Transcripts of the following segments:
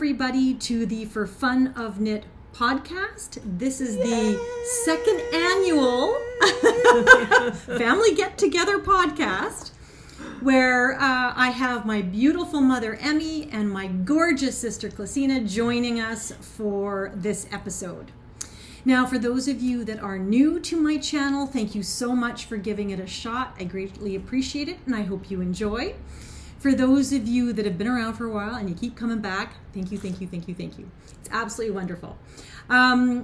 everybody to the For Fun of Knit podcast. This is the second annual Family Get Together podcast, where I have my beautiful mother Emmy and my gorgeous sister Clasina joining us for this episode. Now, for those of you that are new to my channel, thank you so much for giving it a shot. I greatly appreciate it, and I hope you enjoy. For those of you that have been around for a while and you keep coming back, thank you, thank you, thank you, thank you. It's absolutely wonderful.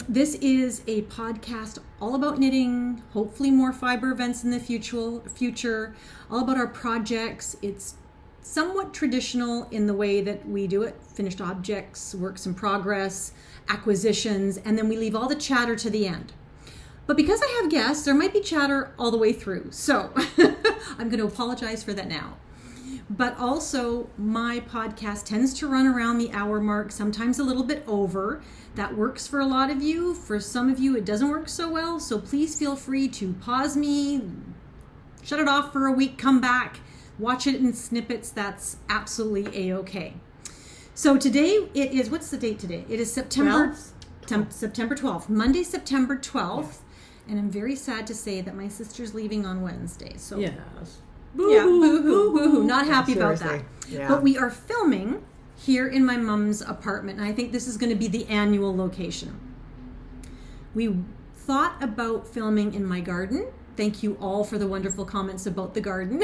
This is a podcast all about knitting, hopefully more fiber events in the future, all about our projects. It's somewhat traditional in the way that we do it, finished objects, works in progress, acquisitions, and then we leave all the chatter to the end. But because I have guests, there might be chatter all the way through. So I'm going to apologize for that now. But also, my podcast tends to run around the hour mark, sometimes a little bit over. That works for a lot of you. For some of you, it doesn't work so well. So please feel free to pause me, shut it off for a week, come back, watch it in snippets. That's absolutely A-okay. So today it is, what's the date today? It is September 12th, Monday, September 12th. Yes. And I'm very sad to say that my sister's leaving on Wednesday. So yes. Boo-hoo, yeah, boo-hoo, boo-hoo. Not happy about that. Yeah. But we are filming here in my mom's apartment, and I think this is going to be the annual location. We thought about filming in my garden. Thank you all for the wonderful comments about the garden.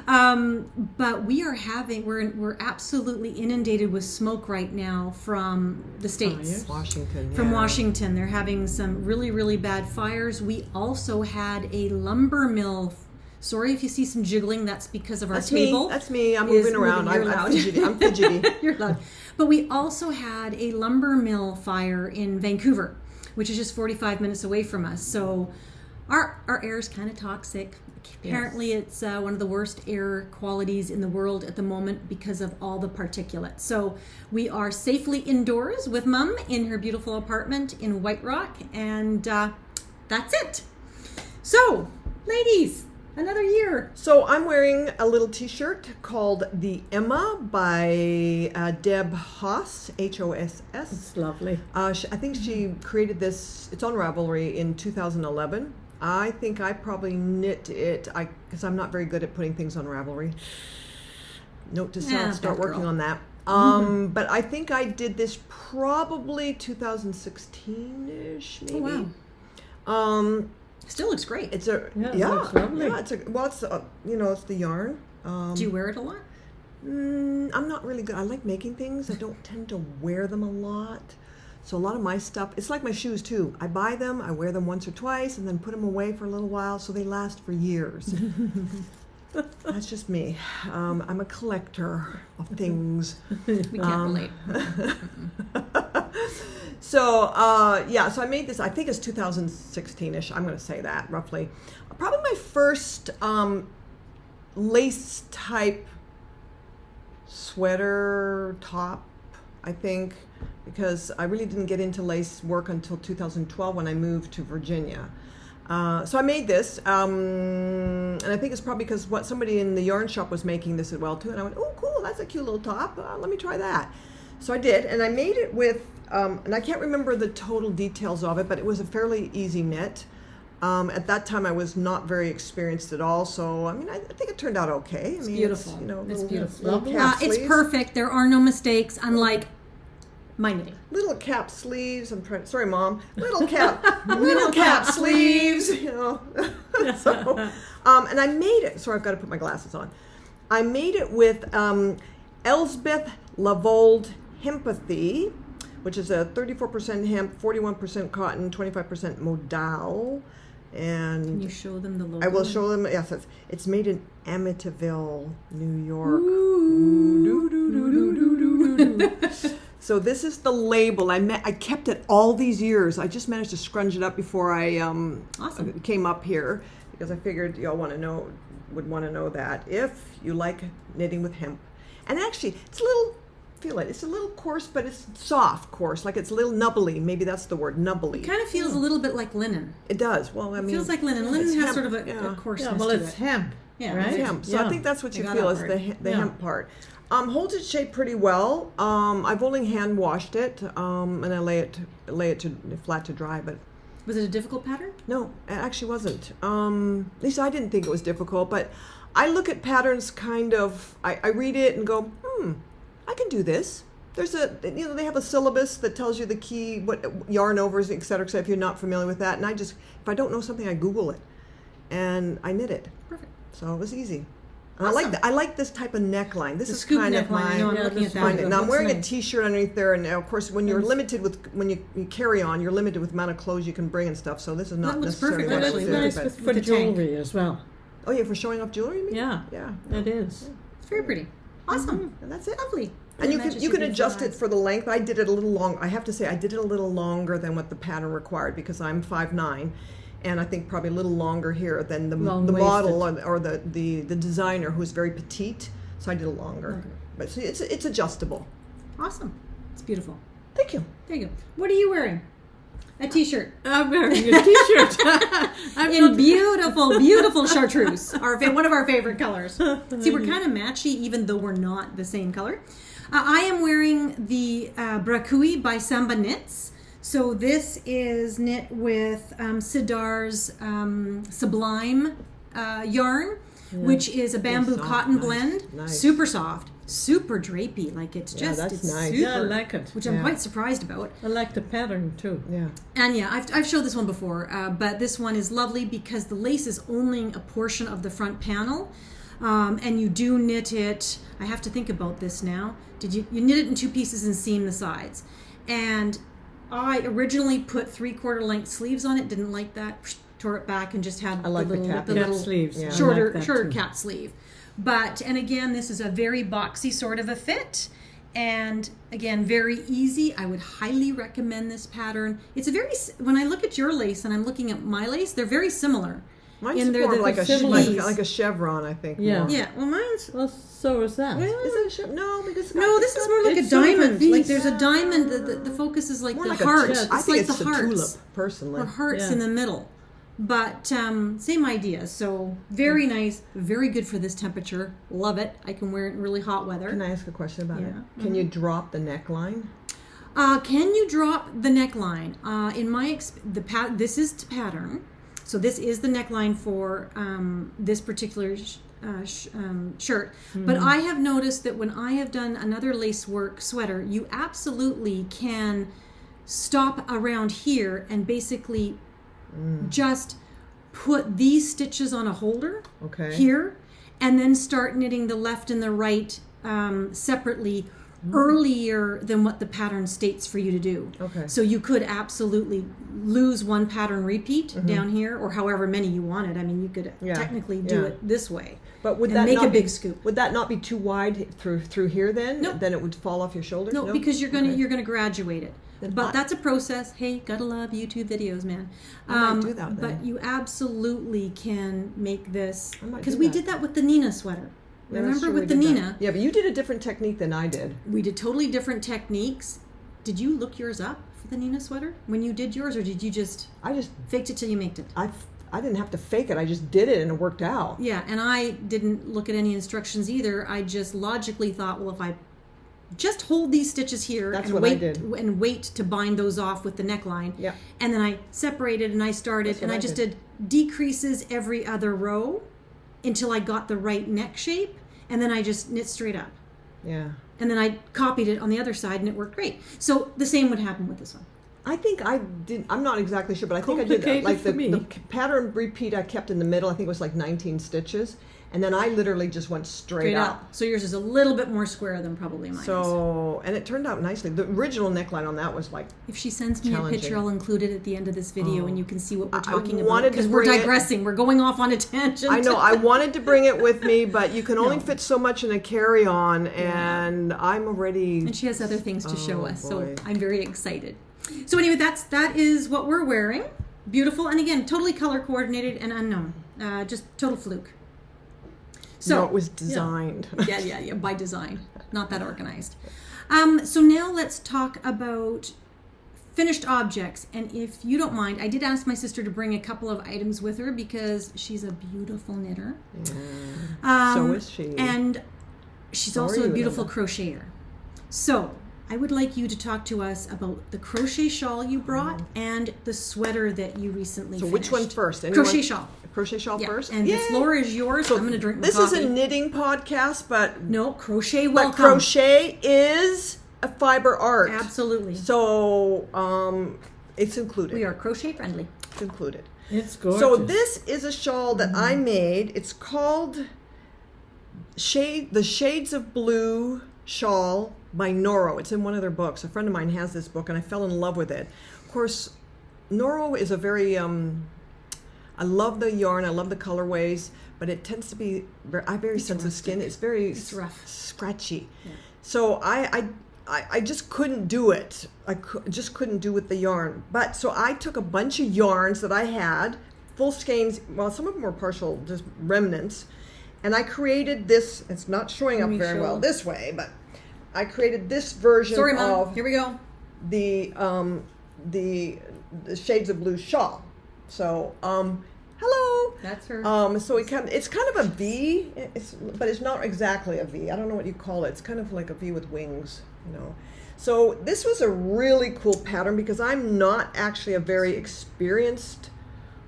But we're absolutely inundated with smoke right now from the States. Yes. Washington. From Washington. They're having some really, really bad fires. We also had a lumber mill. Sorry if you see some jiggling. That's because of our table. That's me. I'm moving around. I'm fidgety. You're loud. But we also had a lumber mill fire in Vancouver, which is just 45 minutes away from us. So our air is kind of toxic. Apparently, It's one of the worst air qualities in the world at the moment because of all the particulates. So we are safely indoors with Mum in her beautiful apartment in White Rock, and that's it. So, ladies, another year. So I'm wearing a little t-shirt called The Emma by Deb Hoss, Hoss. It's lovely. I think she created this, it's on Ravelry in 2011. I think I probably knit it, because I'm not very good at putting things on Ravelry. Note to self, start working on that. But I think I did this probably 2016-ish, maybe. Oh, wow. Still looks great. It's a it looks lovely. Yeah. It's the yarn. Do you wear it a lot? I'm not really good. I like making things. I don't tend to wear them a lot. So a lot of my stuff, it's like my shoes too. I buy them, I wear them once or twice, and then put them away for a little while, so they last for years. That's just me. I'm a collector of things. We can't relate. So, so I made this, I think it's 2016-ish, I'm going to say that, roughly. Probably my first lace-type sweater top, I think, because I really didn't get into lace work until 2012 when I moved to Virginia. So I made this, and I think it's probably because what somebody in the yarn shop was making this as well, too, and I went, oh, cool, that's a cute little top, let me try that. So I did, and I made it with, and I can't remember the total details of it, but it was a fairly easy knit. At that time, I was not very experienced at all, so I mean, I think it turned out okay. It's beautiful. It's beautiful. It's perfect. There are no mistakes, unlike my knitting. Little cap sleeves. Sorry, Mom. Little cap sleeves. So, and I made it. Sorry, I've got to put my glasses on. I made it with Elsbeth Lavold Hempathy, which is a 34% hemp, 41% cotton, 25% modal. And can you show them the logo? I will show them. Yes, it's made in Amityville, New York. So this is the label. I kept it all these years. I just managed to scrunch it up before I came up here, because I figured y'all would want to know that if you like knitting with hemp. And actually, it's a little. Feel it. It's a little coarse, but it's soft coarse, like it's a little nubbly. Maybe that's the word, nubbly. It kind of feels a little bit like linen. It does. Well, I mean, it feels like linen. Linen has sort of a coarseness well, to it's it. hemp. Yeah, right? hemp. So I think that's what you got feel that is part. the hemp part. Holds its shape pretty well. I've only hand washed it, and I lay it flat to dry. But Was it a difficult pattern? no, it actually wasn't. At least I didn't think it was difficult. But I look at patterns kind of. I read it and go, I can do this. There's they have a syllabus that tells you the key, what yarn overs, et cetera, if you're not familiar with that. And if I don't know something, I Google it, and I knit it. Perfect. So it was easy. And Awesome. I like this type of neckline. This The is scoop kind of neckline. my. I know, I'm looking at that. Now I'm wearing a Nice. T-shirt underneath there, and of course, when you're limited when you carry on, you're limited with the amount of clothes you can bring and stuff. So this is not That looks necessarily perfect, what I But would it's do. nice But- for the tank. jewelry as well. oh yeah, for showing off jewelry, you mean? Yeah, Yeah. it is. It's very pretty. Awesome. And that's it. Lovely. And you Matches can your adjust it beautiful for the length. I did it a little long. I have to say I did it a little longer than what the pattern required because I'm 5'9", and I think probably a little longer here than the model or the designer who's very petite. So I did it longer. Okay. But see, it's adjustable. eyes. Awesome. It's beautiful. Thank you. There you go. What are you wearing? A T-shirt. I'm wearing a T-shirt. In beautiful, beautiful chartreuse, one of our favorite colors. See, we're kind of matchy, even though we're not the same color. I am wearing the Bracui by Samba Knits. So this is knit with Sidar's Sublime yarn, which is a bamboo soft, cotton nice, blend. nice. Super soft, super drapey. Like it's Yeah, just, that's it's nice. super, Yeah, I like it. which I'm Yeah. quite surprised about. I like the pattern too. Yeah. And yeah, I've showed this one before, but this one is lovely because the lace is only a portion of the front panel, and you do knit it. I have to think about this now. You knit it in two pieces and seam the sides, and I originally put 3/4 length sleeves on it. Didn't like that. Tore it back and just had I like the cap. Cap little sleeves. Yeah. I shorter like that shorter too. cap sleeve. And again, this is a very boxy sort of a fit. And again, very easy. I would highly recommend this pattern. It's when I look at your lace and I'm looking at my lace, they're very similar. Mine's And they're more the like a sleeves. like a chevron, I think. Yeah. more. Yeah, well mine's... Well, so is that. Is it a chevron? No, because No, this is more like a it's sort of a diamond. V. Like there's a diamond. The focus is like more the like heart. a yeah, I It's think like it's the the hearts. tulip, personally. Or hearts Yeah. in the middle. But same idea. So very nice, very good for this temperature. Love it. I can wear it in really hot weather. Can I ask a question about it? Yeah. Can you drop the neckline? Can you drop the neckline? In my this is to pattern, so this is the neckline for this particular shirt. But I have noticed that when I have done another lacework sweater, you absolutely can stop around here and basically just put these stitches on a holder Okay. here, and then start knitting the left and the right separately earlier than what the pattern states for you to do. Okay. So you could absolutely lose one pattern repeat down here, or however many you wanted. I mean, you could Yeah, technically do yeah. it this way. But would and that make not a big be, scoop. Would that not be too wide through here then? Nope. Then it would fall off your shoulders? No, because you're Okay. gonna graduate it. Then But I- that's a process. Hey, gotta love YouTube videos, man. I might do that then. But you absolutely can make this, I might because do we that. did that with the Nina sweater. Yeah, that's Remember true, with we the did Nina? that. Yeah, but you did a different technique than I did. We did totally different techniques. Did you look yours up for the Nina sweater when you did yours, or did you just I just faked it till you made it? I didn't have to fake it. I just did it and it worked out. Yeah, and I didn't look at any instructions either. I just logically thought, well, if I just hold these stitches here That's and what I wait did. and wait to bind those off with the neckline. Yeah. And then I separated and I started That's and what I I just did. did decreases every other row until I got the right neck shape, and then I just knit straight up. Yeah. And then I copied it on the other side and it worked great. So the same would happen with this one. I think I did. I'm not exactly sure, but I think I did Complicated like for the me. pattern repeat I kept in the middle. I think it was like 19 stitches, and then I literally just went straight up. So yours is a little bit more square than probably mine is. So, and it turned out nicely. The original neckline on that was like, If she sends me Challenging. a picture, I'll include it at the end of this video, and you can see what we're I talking about. wanted to Because we're bring it- digressing. We're going off on a tangent. I know I wanted to bring it with me, but you can only No. fit so much in a carry-on, and I'm already. And she has other things to show Oh, us, boy. so I'm very excited. So anyway, that is what we're wearing. Beautiful, and again, totally color coordinated and unknown. Just total fluke. So No, it was designed. yeah, by design, not that organized. So now let's talk about finished objects. And if you don't mind, I did ask my sister to bring a couple of items with her because she's a beautiful knitter. Yeah. So is she. And she's So are also a you, beautiful Linda. crocheter. So I would like you to talk to us about the crochet shawl you brought and the sweater that you recently So finished. which one first? Anyone? Crochet shawl. Crochet shawl Yeah. first? And the floor is yours. So I'm going to drink my this coffee. is a knitting podcast, but No, crochet welcome. crochet is a fiber art. Absolutely. So it's included. We are crochet friendly. It's included. It's gorgeous. So this is a shawl that I made. It's called the Shades of Blue Shawl by Noro. It's in one of their books. A friend of mine has this book, and I fell in love with it. Of course, Noro is a very I love the yarn. I love the colorways, but it tends to be I have very sensitive skin. It's very It's rough. scratchy. Yeah. So I just couldn't do it. Just couldn't do with the yarn. But so I took a bunch of yarns that I had, full skeins. Well, some of them were partial, just remnants, and I created this. It's not showing up Let me very show. well this way, but I created this version Sorry, Mom. of Here we go. the Shades of Blue shawl. So hello. That's her. So it's kind of a V, but it's not exactly a V. I don't know what you call it. It's kind of like a V with wings, you know. So this was a really cool pattern because I'm not actually a very experienced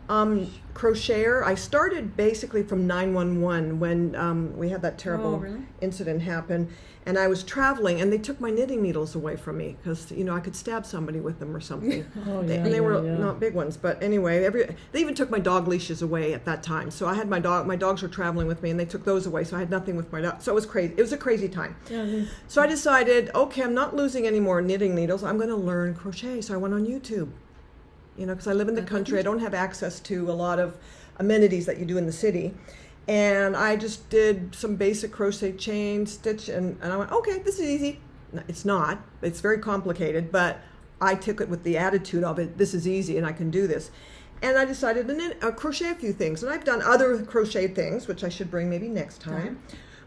crocheter. I started basically from 9/11 when we had that terrible Oh, really? incident happen, and I was traveling, and they took my knitting needles away from me because I could stab somebody with them or something. Oh, And yeah, they were yeah. not big ones, but anyway, they even took my dog leashes away at that time. So I had my dogs were traveling with me, and they took those away, so I had nothing with my dog. So it was crazy. It was a crazy time. Yeah, So I decided, okay, I'm not losing any more knitting needles. I'm going to learn crochet. So I went on YouTube, because I live in the country. I don't have access to a lot of amenities that you do in the city. And I just did some basic crochet chain, stitch, and I went, okay, this is easy. No, it's not. It's very complicated, but I took it with the attitude of it. This is easy, and I can do this. And I decided to crochet a few things. And I've done other crochet things, which I should bring maybe next time.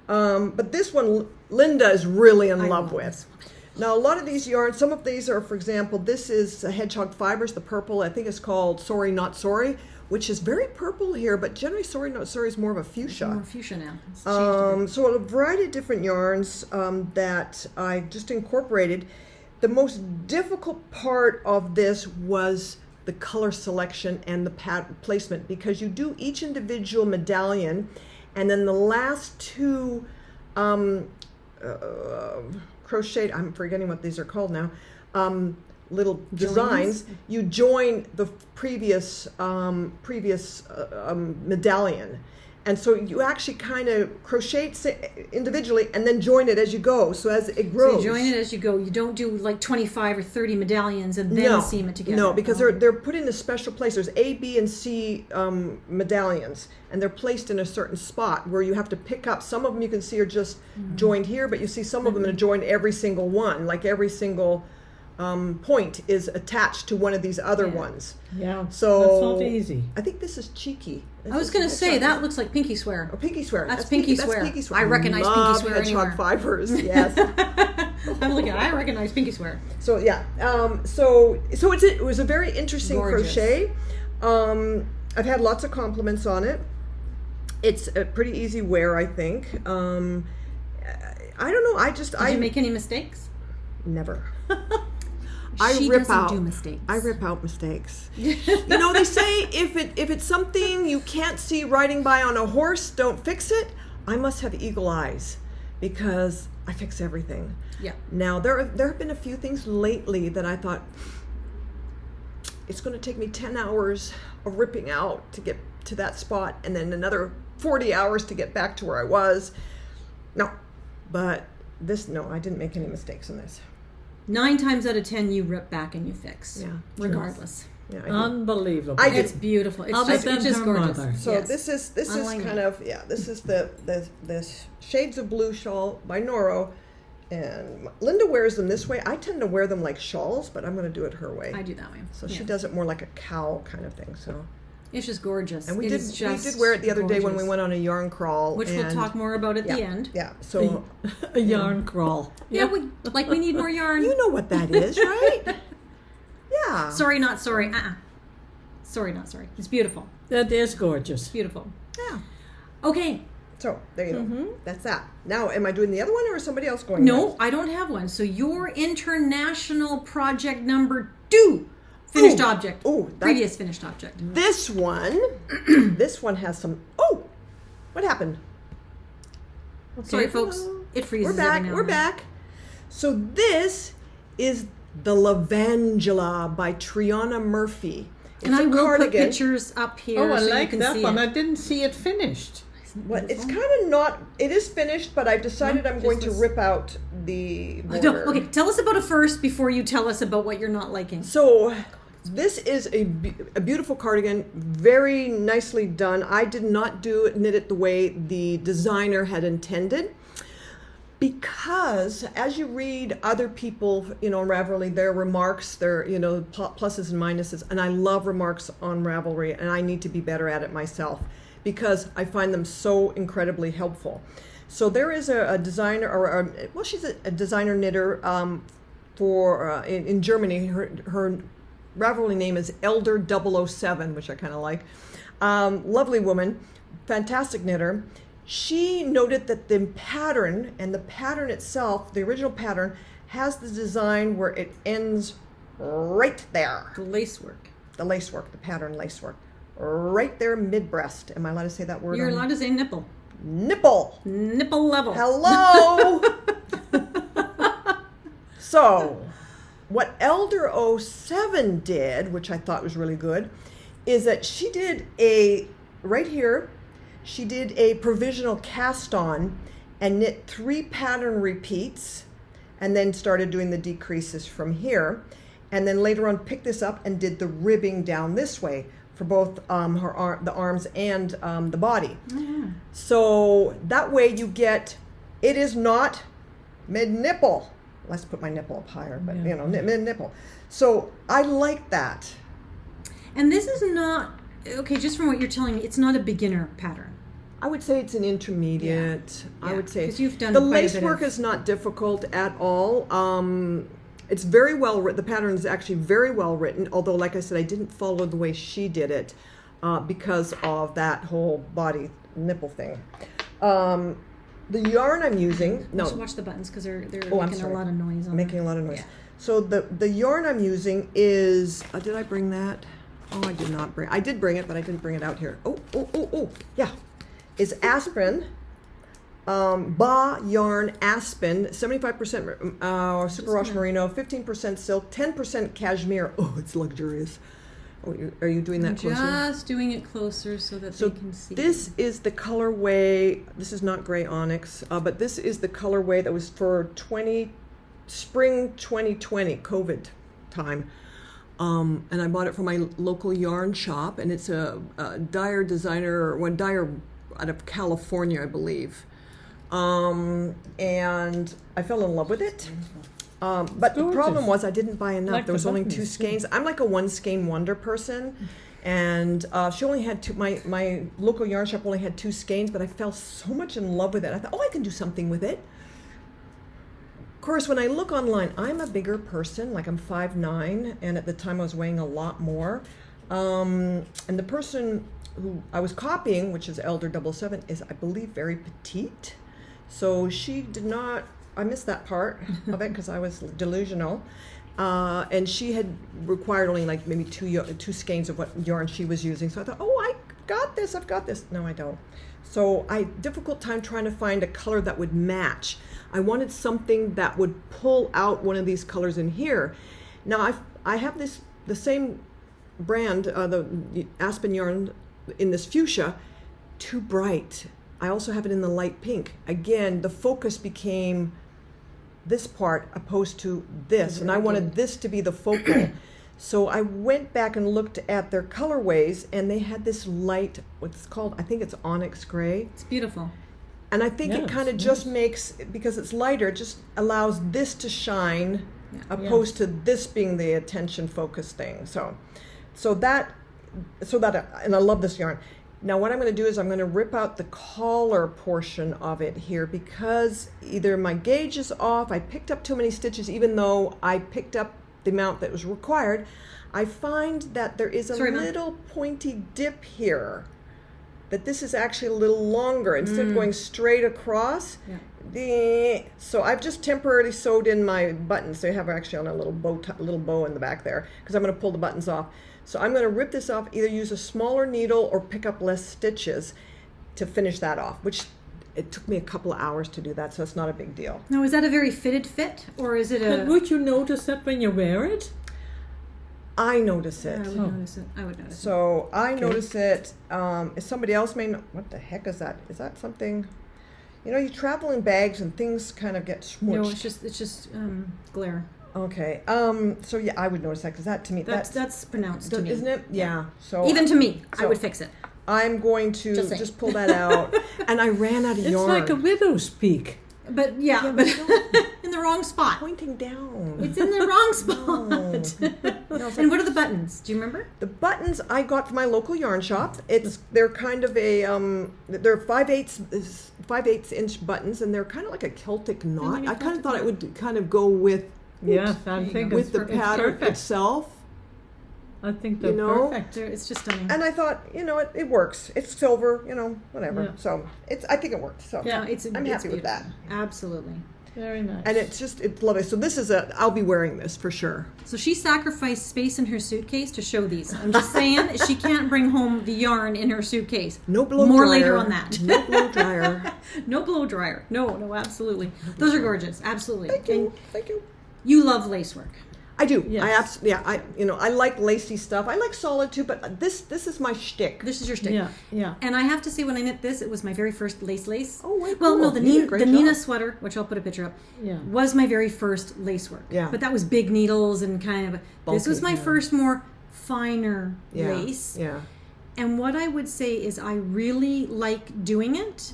But this one, Linda is really in love with. this one. Now, a lot of these yarns, some of these are, for example, this is Hedgehog Fibers, the purple. I think it's called Sorry Not Sorry, which is very purple here, but generally Sorry Not Sorry is more of a fuchsia. More fuchsia now. It's changed a bit. So a variety of different yarns that I just incorporated. The most difficult part of this was the color selection and the placement, because you do each individual medallion, and then the last two crocheted, I'm forgetting what these are called now, little designs, you join the previous medallion. And so you actually kind of crochet individually and then join it as you go. So as it grows. So you join it as you go. You don't do like 25 or 30 medallions and then seam it together. No, because they're put in a special place. There's A, B, and C medallions, and they're placed in a certain spot where you have to pick up. Some of them you can see are just joined here, but you see some of them are joined every single one, like every single point is attached to one of these other ones. Yeah. So that's not easy. I think this is cheeky. I was going to say, that looks like pinky swear. Oh, pinky swear. That's pinky swear. Pinky swear. I recognize Love pinky swear Hedgehog anywhere. Fibers. Yes. I recognize pinky swear. So yeah. So it was a very interesting Gorgeous. crochet. I've had lots of compliments on it. It's a pretty easy wear, I think. I don't know. Did you make any mistakes? Never. She doesn't do mistakes. I rip out mistakes. They say if it's something you can't see riding by on a horse, don't fix it. I must have eagle eyes because I fix everything. Yeah. Now there have been a few things lately that I thought it's going to take me 10 hours of ripping out to get to that spot, and then another 40 hours to get back to where I was. No, but I didn't make any mistakes in this. 9 times out of 10, you rip back and you fix. Yeah. Regardless. Yeah, I did. Unbelievable. I did. It's beautiful. It's Other just, than it's just her gorgeous. mother. So Yes. this is Unlike kind me. of this is the Shades of Blue shawl by Noro, and Linda wears them this way. I tend to wear them like shawls, but I'm going to do it her way. I do that way. So she Yeah. does it more like a cowl kind of thing. So It's just gorgeous. and we It did is just wear it the other day when we gorgeous. went on a yarn crawl, Which we'll talk more about at the end. Yeah. So A yarn crawl. Yeah, we need more yarn. you know what that is, right? Yeah. Sorry, not sorry. Sorry, not sorry. It's beautiful. That is gorgeous. Beautiful. Yeah. Okay. So there you go. That's that. Now, am I doing the other one, or is somebody else going? No, next? I don't have one. So your international project number 2, finished object. Previous finished object. This one, this one has some. Oh, what happened? Sorry, folks. It freezes. We're back. every now We're and then. back. So this is the Lavangela by Triana Murphy. It's And I a will cardigan. put pictures up here Oh, I so you like can that see one. it. I didn't see it finished. Well, it's kind of not. It is finished, but I've decided I'm going to rip out the border. Okay, tell us about it first before you tell us about what you're not liking. So this is a beautiful cardigan, very nicely done. I did not knit it the way the designer had intended, because as you read other people, on Ravelry, their remarks, their pluses and minuses, and I love remarks on Ravelry, and I need to be better at it myself, because I find them so incredibly helpful. So there is a designer, she's a designer knitter in Germany. Her Ravelry name is Elder 007, which I kind of like. Lovely woman, fantastic knitter. She noted that the pattern itself, the original pattern, has the design where it ends right there. The lace work. The lacework, the pattern lacework. Right there, mid-breast. Am I allowed to say that word? You're allowed to say nipple. Nipple. Nipple level. Hello. So, what Elder 07 did, which I thought was really good, is that she did right here, she did a provisional cast on and knit 3 pattern repeats, and then started doing the decreases from here. And then later on picked this up and did the ribbing down this way for both the arms and the body. Mm-hmm. So that way you get, it is not mid-nipple. Let's put my nipple up higher, but mid-nipple. So I like that. And this is not, okay, just from what you're telling me, it's not a beginner pattern. I would say it's an intermediate. Yeah. I would say 'Cause you've done the quite a lace bit work of- is not difficult at all. It's very well written. The pattern is actually very well written, although, like I said, I didn't follow the way she did it because of that whole body nipple thing. The yarn I'm using, Just watch the buttons because they're Oh, I'm making a sorry. lot of noise on making it. a lot of noise. Yeah. So the yarn I'm using is, did I bring that? Oh, I did not bring. I did bring it, but I didn't bring it out here. Oh, yeah. Is Aspen. Ba yarn Aspen, 75% superwash merino, 15% silk, 10% cashmere. Oh, it's luxurious. Oh, are you doing that closer? Just doing it closer so that So they can see. this is the colorway. This is not gray onyx, but this is the colorway that was for spring 2020 COVID time. And I bought it from my local yarn shop, and it's a dyer designer, dyer out of California, I believe. And I fell in love with it. But the problem was I didn't buy enough. Like There was the only 2 buttons, skeins. I'm like a 1 skein wonder person. And she only had 2, my local yarn shop only had 2 skeins, but I fell so much in love with it. I thought, I can do something with it. Of course, when I look online, I'm a bigger person, like I'm 5'9", and at the time I was weighing a lot more. And the person who I was copying, which is Elder 007, is, I believe, very petite. So she did not, I missed that part of it because I was delusional. And she had required only like maybe 2 skeins of what yarn she was using. So I thought, I've got this. No, I don't. So difficult time trying to find a color that would match. I wanted something that would pull out one of these colors in here. Now I have the same brand, the Aspen yarn in this fuchsia, too bright. I also have it in the light pink. Again, the focus became this part opposed to this, and I wanted this to be the focal. So I went back and looked at their colorways, and they had this light, what's called, I think it's onyx gray. It's beautiful. And I think it kind of just makes, because it's lighter, it just allows this to shine opposed to this being the attention focus thing. So that, and I love this yarn. Now what I'm going to do is I'm going to rip out the collar portion of it here, because either my gauge is off, I picked up too many stitches, even though I picked up the amount that was required, I find that there is a Sorry, Mom. little pointy dip here. That this is actually a little longer instead of going straight across. So I've just temporarily sewed in my buttons. They have actually on a little bow in the back there because I'm going to pull the buttons off. So I'm going to rip this off, either use a smaller needle or pick up less stitches to finish that off, which it took me a couple of hours to do that, so it's not a big deal. Now, is that a very fitted fit, or is it a... But would you notice that when you wear it? I notice it. I would notice it. I would notice it. So I notice it. If somebody else may know, what the heck is that? Is that something? You know, you travel in bags and things kind of get smushed. No, it's just glare. Okay. So yeah, I would notice that because that to me That's pronounced to me, isn't it? Yeah. So even to me, I so would fix it. I'm going to Just saying. just pull that out, and I ran out of It's yarn. like a widow's peak. But but in the wrong spot. Pointing down. It's in the wrong spot. No, And what are the buttons? Do you remember? The buttons I got from my local yarn shop. They're kind of a they're 5/8 inch buttons, and they're kind of like a Celtic knot. I kind of thought it would kind of go with Yes, I think with the it's pattern perfect. itself. I think they're You know? perfect. It's just stunning. And I thought, it works. It's silver, whatever. Yeah. So I think it worked. So Yeah, I'm happy with that. Absolutely. Very nice. And it's lovely. So this is I'll be wearing this for sure. So she sacrificed space in her suitcase to show these. I'm just saying, she can't bring home the yarn in her suitcase. No blow More dryer. later on that. No blow dryer. No blow dryer. No, absolutely. Those are gorgeous. Absolutely. Thank you. And Thank you. you love lace work. I do. Yes. I absolutely. Yeah. I like lacy stuff. I like solid too, but this is my shtick. This is your stick. Yeah. And I have to say, when I knit this, it was my very first lace. Oh, wait, Well, cool. no, the You did a great Nina job. sweater, which I'll put a picture up, Yeah. was my very first lace work. Yeah. But that was big needles and kind of... This Bulky, was my yeah. first more finer Yeah. lace. Yeah. And what I would say is I really like doing it.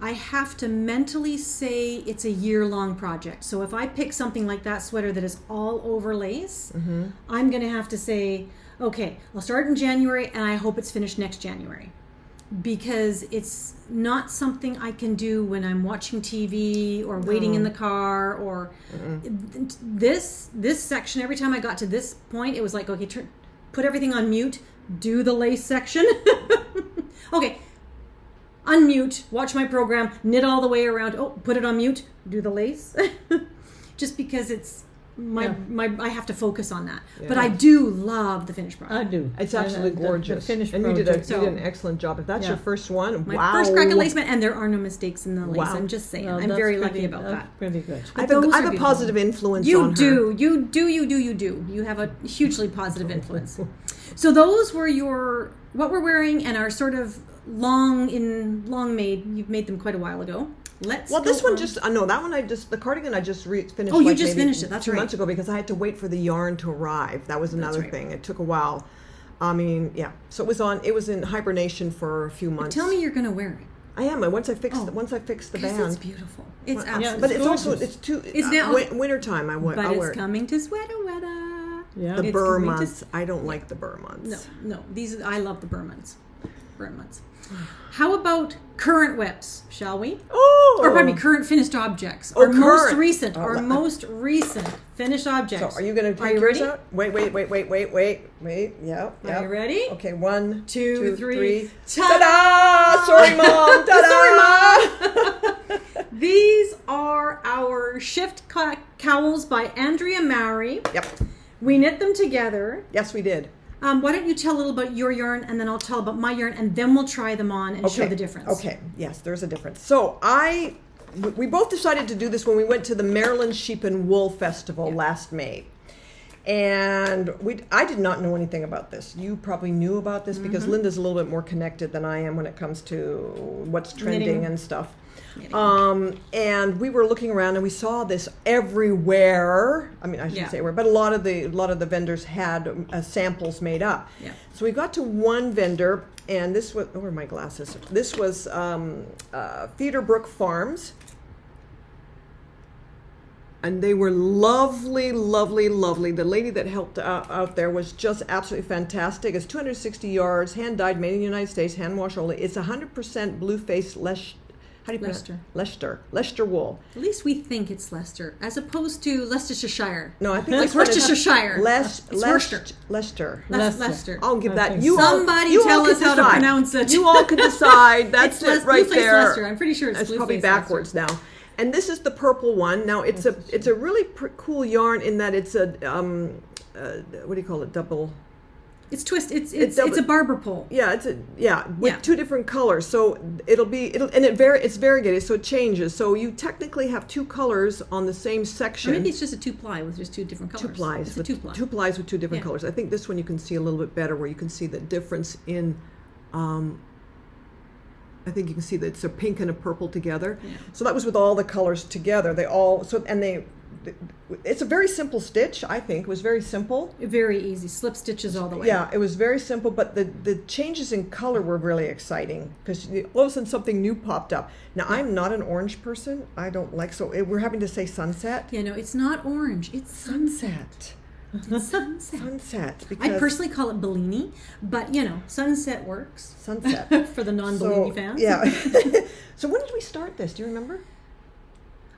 I have to mentally say it's a year-long project. So if I pick something like that sweater that is all over lace, I'm going to have to say, okay, I'll start in January and I hope it's finished next January. Because it's not something I can do when I'm watching TV or waiting in the car or this section. Every time I got to this point, it was like, okay, put everything on mute. Do the lace section. Okay. Unmute. Watch my program. Knit all the way around. Oh, put it on mute. Do the lace. Just because it's I have to focus on that. Yeah. But I do love the finished product. I do. It's absolutely gorgeous. The finished and you project. did an excellent job. If that's your first one, My wow. first crack at lacement, and there are no mistakes in the lace. Wow. I'm just saying. Well, I'm that's very pretty- lucky about that's that. pretty good. I have Those a are beautiful. positive influence You on her. do. You do. You have a hugely positive influence. So those were what we're wearing and are sort of long made. You've made them quite a while ago. Well, this one the cardigan I just finished. Oh, you like just maybe finished it. That's 2 right. months ago because I had to wait for the yarn to arrive. That was another right. thing. It took a while. I mean, yeah. So it was in hibernation for a few months. Tell me you're going to wear it. I am. And once I fix the Because band. it's beautiful. It's absolutely But it's gorgeous. also It's now wintertime. I'll But wear it's it. coming to sweater weather. Yeah. The It's burr coming to months. I don't like the burr months. No. I love the burr months. How about current whips, shall we? Oh! Or pardon me, current finished objects. Oh, Our most current. recent. Oh, Our most recent finished objects. So are you going to take you yours ready? out? Wait. Yeah. Are you ready? Okay, 1, 2, 3. Ta-da! Ta-da! Sorry, Mom. Ta-da! Sorry, Mom. These are our shift cowls by Andrea Mowry. Yep. We knit them together. Yes, we did. Why don't you tell a little about your yarn, and then I'll tell about my yarn, and then we'll try them on and show the difference. Okay. Yes, there's a difference. So we both decided to do this when we went to the Maryland Sheep and Wool Festival last May. And I did not know anything about this. You probably knew about this because Linda's a little bit more connected than I am when it comes to what's trending Knitting. and stuff. And we were looking around and we saw this everywhere. I mean, I shouldn't say everywhere, but a lot of the vendors had samples made up. Yeah. So we got to one vendor, and this was, where are my glasses? This was Feederbrook Farms. And they were lovely, lovely, lovely. The lady that helped out there was just absolutely fantastic. It's 260 yards, hand dyed, made in the United States, hand wash only. It's 100% blue face, How do you pronounce Leicester. Leicester wool. At least we think it's Leicester, as opposed to Leicestershire. No, I think Like Worcestershire. It's Worcester. Leicester. That's Leicester. Leicester. I'll give that. Okay. You all- Somebody you all tell can us how to decide. pronounce it. You all can decide. That's It's it right Blueface there. Leicester. I'm pretty sure it's It's Blueface probably Leicester. backwards now. And this is the purple one. Now it's a really cool yarn in that it's a what do you call it? Double. It's twist. It's a barber pole. Yeah, with Yeah. two different colors. So it's variegated, so it changes. So you technically have two colors on the same section. Or maybe it's just a 2-ply with just two different colors. Two plies. It's a 2-ply. Two plies with two different Yeah. colors. I think this one you can see a little bit better, where you can see the difference in. I think you can see that it's a pink and a purple together. Yeah. So that was with all the colors together. It's a very simple stitch. I think it was very simple. Very easy. Slip stitches all the way. Yeah, it was very simple, but the changes in color were really exciting because all of a sudden something new popped up. Now, I'm not an orange person. I don't like, we're having to say sunset. Yeah, no, it's not orange. It's Sunset. It's sunset. Sunset. I Because personally call it Bellini, but sunset works sunset. for the non-Bellini fans. Yeah. So when did we start this? Do you remember?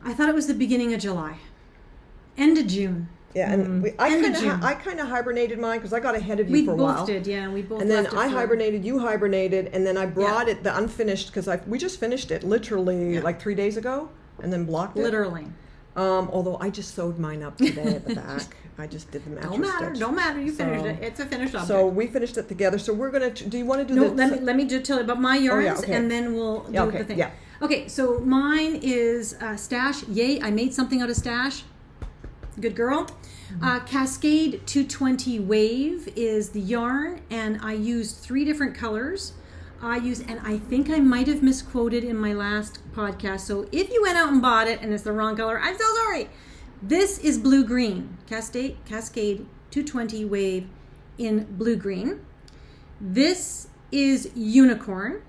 I thought it was the beginning of July. End of June. Yeah, and End of June. I kind of hibernated mine because I got ahead of you We for a both while. did, yeah. We both And then left it I for- hibernated, you hibernated, and then I brought it, the unfinished, because we just finished it literally like 3 days ago, and then blocked it. Literally. Although I just sewed mine up today at the back. I just did the mattress stitch. Don't matter. You finished it. It's a finished object. So we finished it together. So we're gonna. Do you want to do No, the? let me just tell you about my yarns, okay. and then we'll do Yeah, okay, the thing. yeah. Okay, so mine is Stash. Yay, I made something out of Stash. Good girl. Cascade 220 Wave is the yarn, and I used 3 different colors. And I think I might have misquoted in my last podcast. So if you went out and bought it and it's the wrong color, I'm so sorry. This is blue-green. Cascade 220 Wave in blue-green. This is unicorn.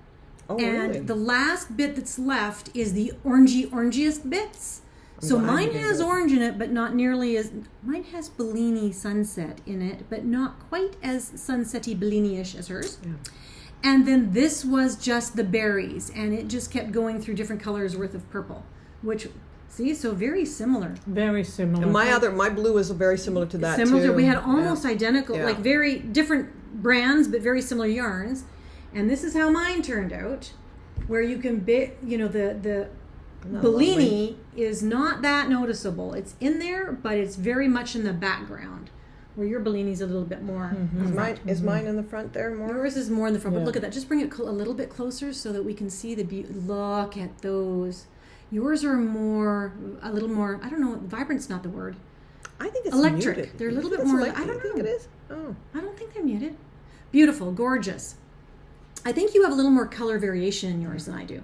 Oh, And really? the last bit that's left is the orangiest bits. So glad you mine did has it. orange in it, but not nearly as... Mine has Bellini Sunset in it, but not quite as sunsetty Bellini-ish as hers. Yeah. And then this was just the berries, and it just kept going through different colors worth of purple, which... See, so very similar. Very similar. And my blue is very similar to that Similar. too. We had almost identical, Yeah. like very different brands, but very similar yarns. And this is how mine turned out, where you can the Not Bellini is not that noticeable. It's in there, but it's very much in the background, where your Bellini's a little bit more. Is mine in the front there more? Yours is more in the front, but Yeah. look at that. Just bring it a little bit closer so that we can see the beauty. Look at those. Yours are a little more, I don't know, vibrant's not the word. I think it's Electric. muted. They're a little You bit think more- it's I don't you think know. it is. Oh. I don't think they're muted. Beautiful, gorgeous. I think you have a little more color variation in yours than I do.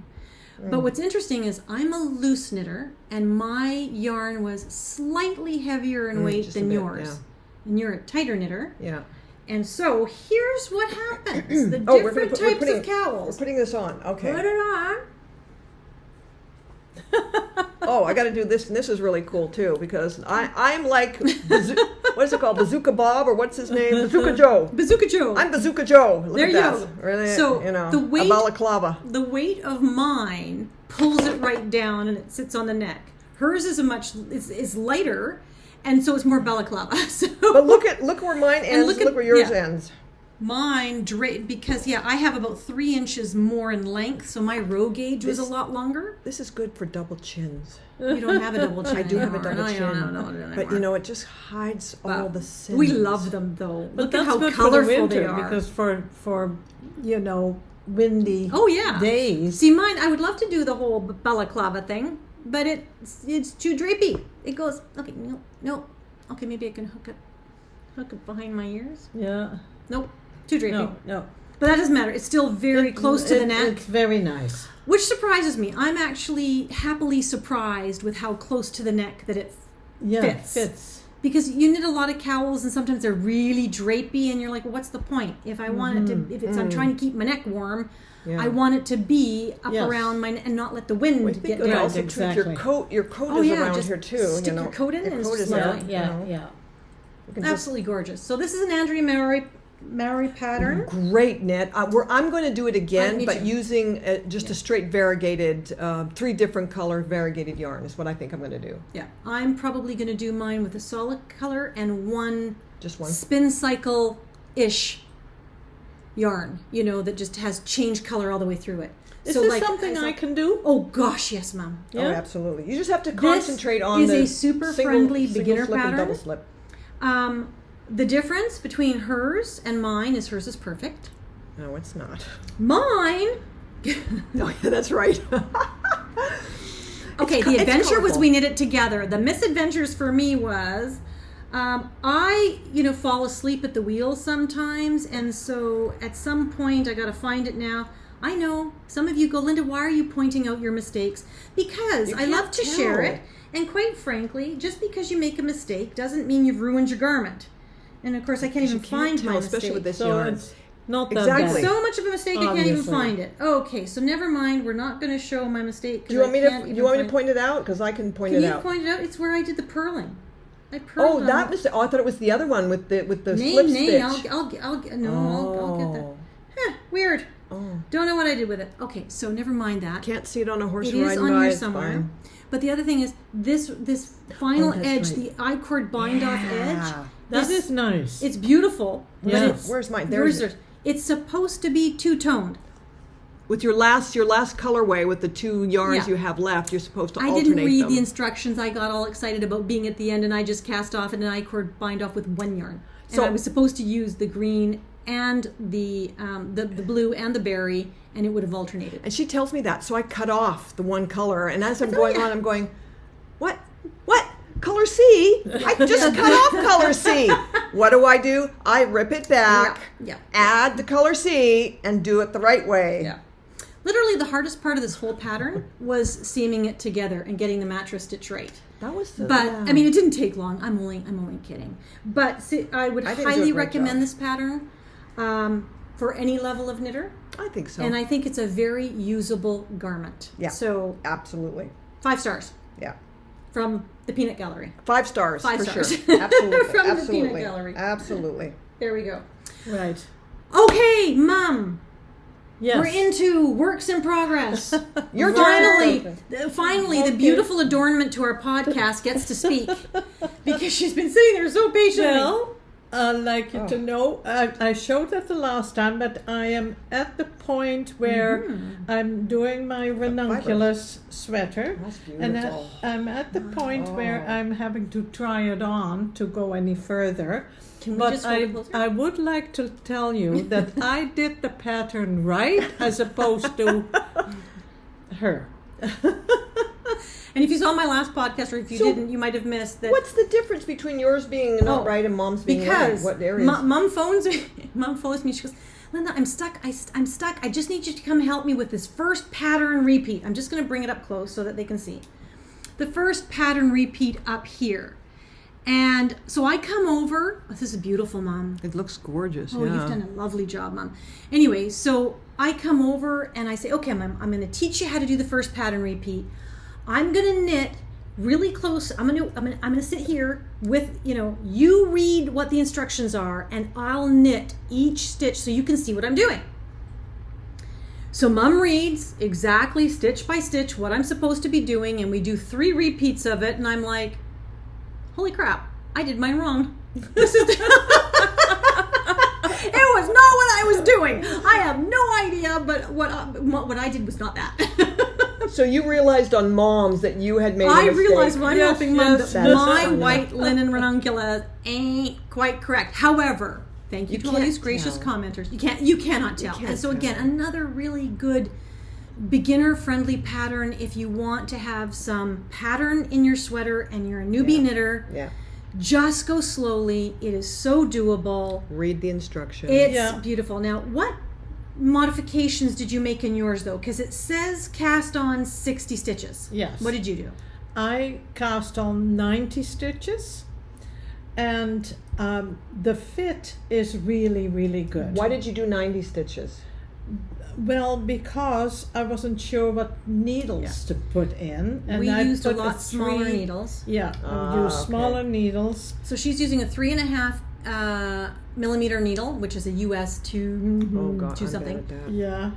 But what's interesting is I'm a loose knitter, and my yarn was slightly heavier in weight just a than bit, yours. yeah. And you're a tighter knitter. Yeah. And so here's what happens. The Oh, different types of cowls. We're putting this on. Okay. Put it on. Oh, I got to do this, and this is really cool too because I'm like, what is it called, Bazooka Bob or what's his name, Bazooka Joe. Bazooka Joe. I'm Bazooka Joe. Look There at you that. go. Really, So, the weight- a balaclava. The weight of mine pulls it right down and it sits on the neck. Hers is is lighter, and so it's more balaclava. So But look where mine ends. look Look, at- where yours yeah. ends. mine because I have about 3 inches more in length, so my row gauge was a lot longer. This is good for double chins. You don't have a double chin. I do have a anymore. double No, chin. you don't know it But anymore. it just hides all Wow. the sins. We love them though. But Look that's at how good colorful for the winter they are. because for windy Oh yeah. days. See mine, I would love to do the whole balaclava thing, but it's too drapey. It goes okay. No. Okay, maybe I can hook it behind my ears. Yeah. Nope, too drapey. No. But that doesn't matter. It's still very close to the neck, It's very nice. which surprises me. I'm actually happily surprised with how close to the neck that it Yeah, fits. Because you knit a lot of cowls and sometimes they're really drapey and you're like, well, what's the point? If I want it to, I'm trying to keep my neck warm, Yeah. I want it to be up Yes. around my and not let the wind I get think it down. also Exactly. your coat. Your coat Oh, is yeah, around just here too. stick your coat in Your and coat it's is just there. lovely. Yeah. You can just- Absolutely gorgeous. So this is an Andrea Murray Maori pattern. Great knit. I'm going to do it again, me but too. using just a straight variegated, 3 different color variegated yarn is what I think I'm going to do. Yeah, I'm probably going to do mine with a solid color and Just one. spin cycle-ish yarn, that just has changed color all the way through it. Is this something I can do? Oh gosh, yes, Mom. Oh, absolutely. You just have to This concentrate on is the a super single, friendly single beginner slip and pattern. double slip. The difference between hers and mine is hers is perfect. No, it's not. Mine. Oh, yeah, that's right. Okay, the adventure was we knit it together. The misadventures for me was I, fall asleep at the wheel sometimes, and so at some point I got to find it now. I know some of you go, Linda, why are you pointing out your mistakes? Because I love to share it, and quite frankly, just because you make a mistake doesn't mean you've ruined your garment. And of course, I can't even find my mistake. Especially with this So yarn. it's not that Exactly. bad. So much of a mistake, I can't even Obviously. find it. Okay, so never mind. We're not going to show my mistake. Do you want me to point it out? Because I can point it out. Can you point it out? It's where I did the purling. I Oh, purled on that it. was. Oh, I thought it was the other one with the Nay, slip stitch. I'll get that. Huh, weird. Oh, Don't know what I did with it. Okay, so never mind that. can't see it on a horse It riding is by. on here It's somewhere. fine. But the other thing is this final that's edge, right. the I-cord bind off edge. That is nice. It's beautiful. But Yeah. it's, Where's mine? yours There's is- It's supposed to be two-toned. with your last colorway with the 2 yarns Yeah. you have left. You're supposed to I alternate didn't read them. the instructions. I got all excited about being at the end, and I just cast off an I-cord bind off with one yarn. And So- I was supposed to use the green and the blue and the berry, and it would have alternated. And she tells me that, so I cut off the one color. And as I'm going on, I'm going, what? Color C? I just cut off color C. What do? I rip it back, Yeah. add the color C, and do it the right way. Yeah. Literally, the hardest part of this whole pattern was seaming it together and getting the mattress stitch right. That was the, But yeah. I mean, it didn't take long. I'm only kidding. But see, I would I didn't do a highly great recommend job. this pattern for any level of knitter, I think so. and I think it's a very usable garment. Yeah. So Absolutely. 5 stars Yeah. from the Peanut Gallery. 5 stars 5 for stars. sure. Absolutely. From the Absolutely. Peanut Gallery. Absolutely. There we go. Right. Okay, Mom. Yes. We're into works in progress. Your Finally, turn. the beautiful adornment to our podcast gets to speak because she's been sitting there so patiently. Well, I'd like you to know, I showed that the last time, but I am at the point where I'm doing my ranunculus sweater. That's And beautiful. I'm at the point where I'm having to try it on to go any further. Can we But just hold it closer? I would like to tell you that I did the pattern right as opposed to her. And if you saw my last podcast, or if you didn't, you might have missed that. What's the difference between yours being not Oh, right and Mom's being because right? What areas? Mom phones me. Mom phones me. She goes, Linda, I'm stuck. I'm stuck. I just need you to come help me with this first pattern repeat. I'm just going to bring it up close so that they can see. The first pattern repeat up here. And so I come over. Oh, this is beautiful, Mom. It looks gorgeous. Oh, yeah. you've done a lovely job, Mom. Anyway, so I come over and I say, okay, Mom, I'm going to teach you how to do the first pattern repeat. I'm going to knit really close. I'm going to sit here with, you read what the instructions are, and I'll knit each stitch so you can see what I'm doing. So Mom reads exactly stitch by stitch what I'm supposed to be doing, and we do 3 repeats of it, and I'm like, holy crap, I did mine wrong. This is it was not what I was doing. I have no idea, but what I did was not that. So you realized on Mom's that you had made a I mistake. realized when I'm Yes, helping Mom yes, that that's my funny. white linen ranunculus ain't quite correct. However, thank you to all can't these gracious tell. commenters. You cannot tell. can't And so again, tell. another really good beginner-friendly pattern if you want to have some pattern in your sweater and you're a newbie knitter. Yeah. Just go slowly. It is so doable. Read the instructions. It's Yeah. beautiful. Now, what modifications did you make in yours, though? Because it says cast on 60 stitches. Yes. What did you do? I cast on 90 stitches, and the fit is really, really good. Why did you do 90 stitches? Well, because I wasn't sure what needles to put in, and We I used a put lot smaller three- needles. Yeah, I Ah, used okay. smaller needles. So she's using a 3.5 millimeter needle, which is a US 2 Oh God, 2 I'm something. bad at that. Yeah.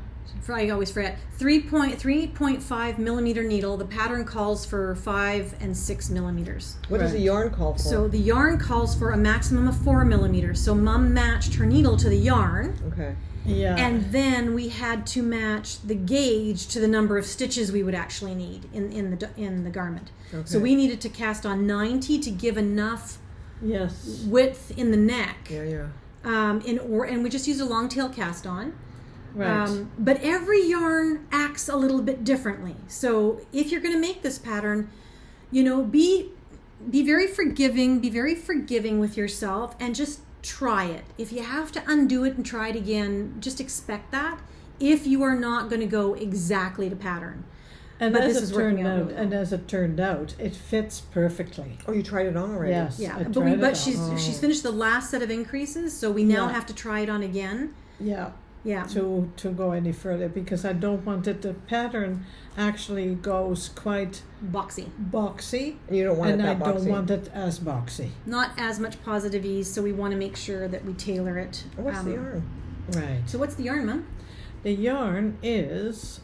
I always forget. 3.5 millimeter needle. The pattern calls for 5 and 6 millimeters. What does the Right. yarn call for? So the yarn calls for a maximum of 4 millimeters. So Mom matched her needle to the yarn, Okay. Yeah. and then we had to match the gauge to the number of stitches we would actually need in the garment. Okay. So we needed to cast on 90 to give enough yes. width in the neck. Yeah. And we just used a long tail cast on. Right. But every yarn acts a little bit differently. So if you're going to make this pattern, be very forgiving, be very forgiving with yourself, and just try it. If you have to undo it and try it again, just expect that. If you are not going to go exactly to pattern, and but as this it is working turned out out, really well. and as it turned out, it fits perfectly. Oh, you tried it on already? Yes. Yeah, I but tried it on. she's finished the last set of increases, so we now Yeah. have to try it on again. Yeah. Yeah. To go any further, because I don't want it. The pattern actually goes quite Boxy. boxy, And you don't want and it I that don't boxy. want it as boxy. Not as much positive ease, so we want to make sure that we tailor it. What's the yarn? Right. So what's the yarn, Mom? The yarn is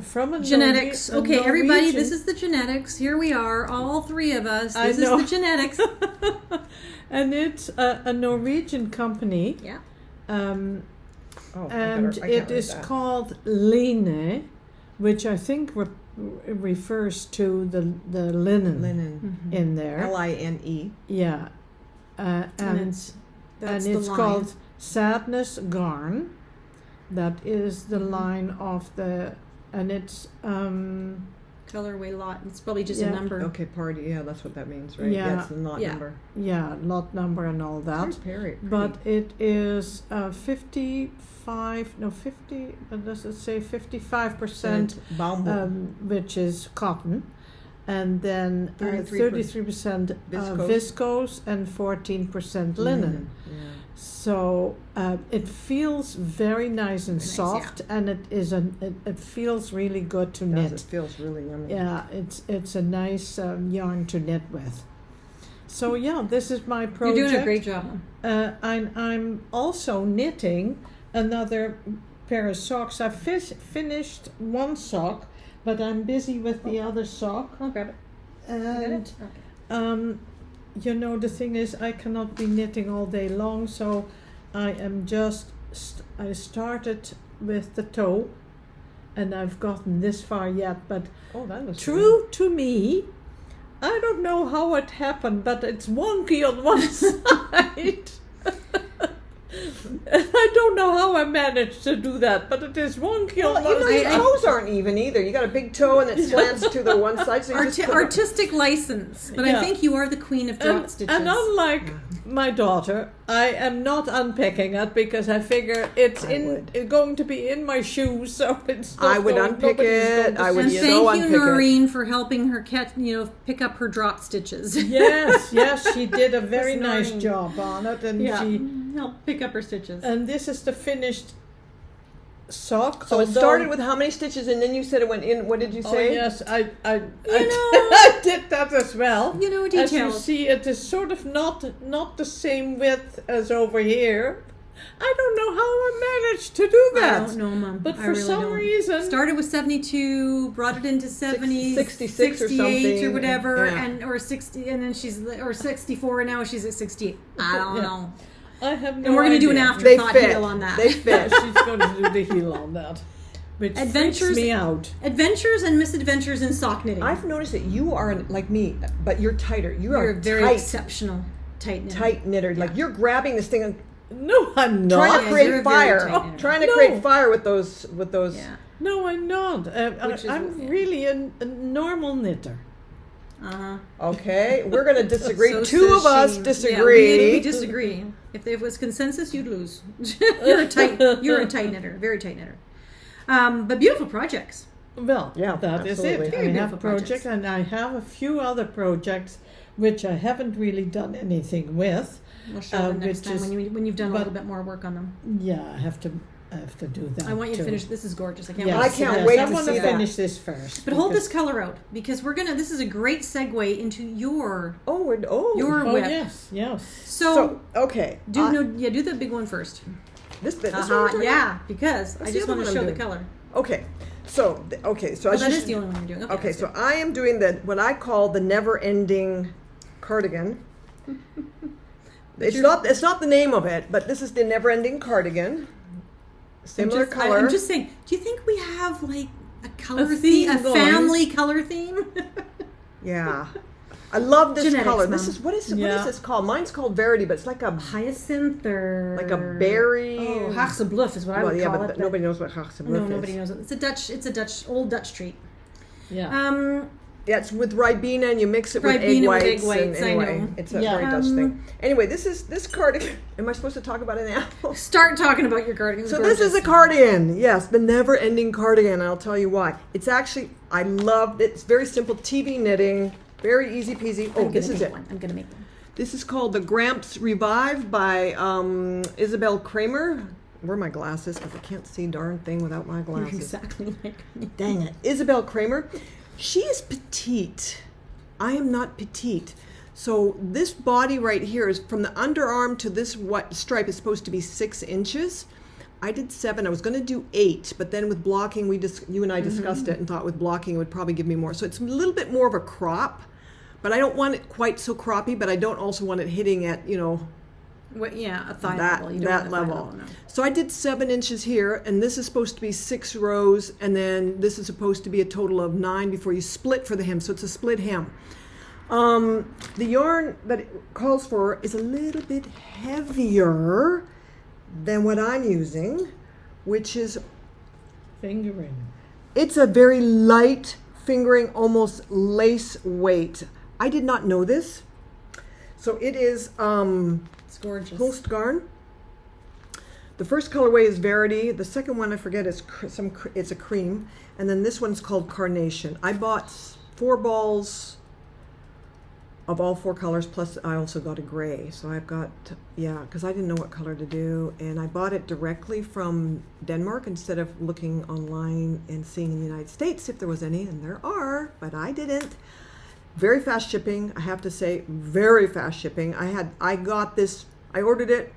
from a Genetics. a Okay, everybody, Norwegian- this is the genetics. Here we are, all three of us. I This is know. the genetics. and it's a Norwegian company. Yeah. Oh, And I can't it read is that. called Line, which I think refers to the linen Linen. in there. Line. Yeah, And and it's that's it's the line. called Sadness Garn. That is the Mm-hmm. line of the, and it's colorway lot. It's probably just Yeah. a number. Okay, party. Yeah, that's what that means, right? Yeah. It's the knot Yeah. number. yeah, lot number and all that. It's very pretty. But it is 50. Does it say 55%? Baumwool. Which is cotton, and then 33% Viscose. viscose and 14% linen. Yeah. So it feels very nice and Nice, soft, and it feels really good to It knit. does. It feels really yummy. Yeah, it's a nice yarn to knit with. So yeah, this is my project. You're doing a great job, Mom. I'm also knitting another pair of socks. I finished one sock, but I'm busy with the other sock. I'll grab it. And Okay. the thing is, I cannot be knitting all day long, so I am just I started with the toe, and I've gotten this far yet. But Oh, that was true to me, I don't know how it happened, but it's wonky on one side. I don't know how I managed to do that, but it is wonky Well, on one your side. toes aren't even either. You got a big toe and it slants to the one side. So you just put Artistic license, but Yeah. I think you are the queen of drop stitches. And unlike my daughter, I am not unpacking it because I figure it's going to be in my shoes, so it's not I would going, unpick nobody's going it. to I would and see it. so thank you, unpick it. Noreen, for helping her pick up her drop stitches. Yes, she did a very Miss nice Noreen. job on it, and Yeah, she. help pick up her stitches. And this is the finished sock. So it although- started with how many stitches, and then you said it went in. What did you Oh say? yes, I know- I did that as well. You know, As you details. see, it is sort of not the same width as over here. I don't know how I managed to do I that. don't know, Mom. But I for really some don't. reason, Started with 72, brought it into 70, 66 or 68 something, or whatever, yeah. or 60, and then or 64, and now she's at 68. I don't Yeah. know. I have no And we're going to do an idea. They afterthought fit. heel on that. They fit. She's going to do the heel on that, which Adventures- freaks me out. Adventures and misadventures in sock knitting. I've noticed that you are like me, but you're tighter. You're are a very tight, exceptional tight knitter. tight knitter. Like you're grabbing this thing and No, I'm trying not. to Yeah, you're create a very fire. tight knitter. Trying to No. create fire with those. Yeah. No, I'm not. Which is- I'm yeah. really a normal knitter. Uh-huh. Okay, we're going to disagree. So Two of says us she. disagree. Yeah, we disagree. If there was consensus, you'd lose. You're a tight knitter, very tight knitter. But beautiful projects. Well, Yeah, that is absolutely. it. Very I have beautiful projects, projects. and I have a few other projects which I haven't really done anything with. We'll show them next which time is- when you've done a but- little bit more work on them. Yeah, I have to have to do that. I want you to too. finish. This is gorgeous. I can't Yes, wait. I to see can't this. wait I to want see to that. finish this first. But hold because- this color out because this is a great segue into your Your Oh whip. yes. So okay. Do the big one first. This one. Yeah, because I the just other want to one show I'm the doing. color. Okay. So Oh, that is the only one you're doing. Okay, that's so good. I am doing what I call the never-ending cardigan. It's not the name of it, but this is the never-ending cardigan. Similar color. I'm just saying. Do you think we have like a color A theme, a theme going. family color theme? Yeah, I love this Genetics, color. Mom. This is what is Yeah. this called? Mine's called Verity, but it's like a Hyacinth or like a berry. Oh, Haagsebluf is what I well, would yeah, call but it. nobody knows what Haagsebluf No, is. nobody knows it. It's a old Dutch treat. Yeah. Yeah, it's with Ribena and you mix it with Ribena egg with whites. egg whites, and I anyway, know. it's a Yeah. very Dutch thing. Anyway, this cardigan. Am I supposed to talk about it now? Start talking about your cardigan. So this is a cardigan. Yes, the never-ending cardigan. I'll tell you why. It's actually, I love it. It's very simple TV knitting. Very easy peasy. Oh, this is it. I'm gonna make one. This is called the Gramps Revive by Isabel Kramer. Where are my glasses? Because I can't see darn thing without my You're glasses. exactly like me. Dang it. Isabel Kramer. She is petite. I am not petite. So this body right here is from the underarm to this white stripe is supposed to be 6 inches. I did 7. I was going to do 8, but then with blocking, you and I discussed it and thought with blocking it would probably give me more. So it's a little bit more of a crop, but I don't want it quite so croppy, but I don't also want it hitting at, What, yeah, a thigh that, level. You don't that want a thigh level. no. So I did 7 inches here, and this is supposed to be 6 rows, and then this is supposed to be a total of 9 before you split for the hem. So it's a split hem. The yarn that it calls for is a little bit heavier than what I'm using, which is, Fingering. it's a very light fingering, almost lace weight. I did not know this. So it is It's gorgeous. Holst Garn. The first colorway is Verity. The second one I forget is it's a cream, and then this one's called Carnation. I bought 4 balls of all 4 colors, plus I also got a gray. So I've got, because I didn't know what color to do, and I bought it directly from Denmark instead of looking online and seeing in the United States if there was any, and there are, but I didn't. Very fast shipping, I have to say, very fast shipping. I got this, I ordered it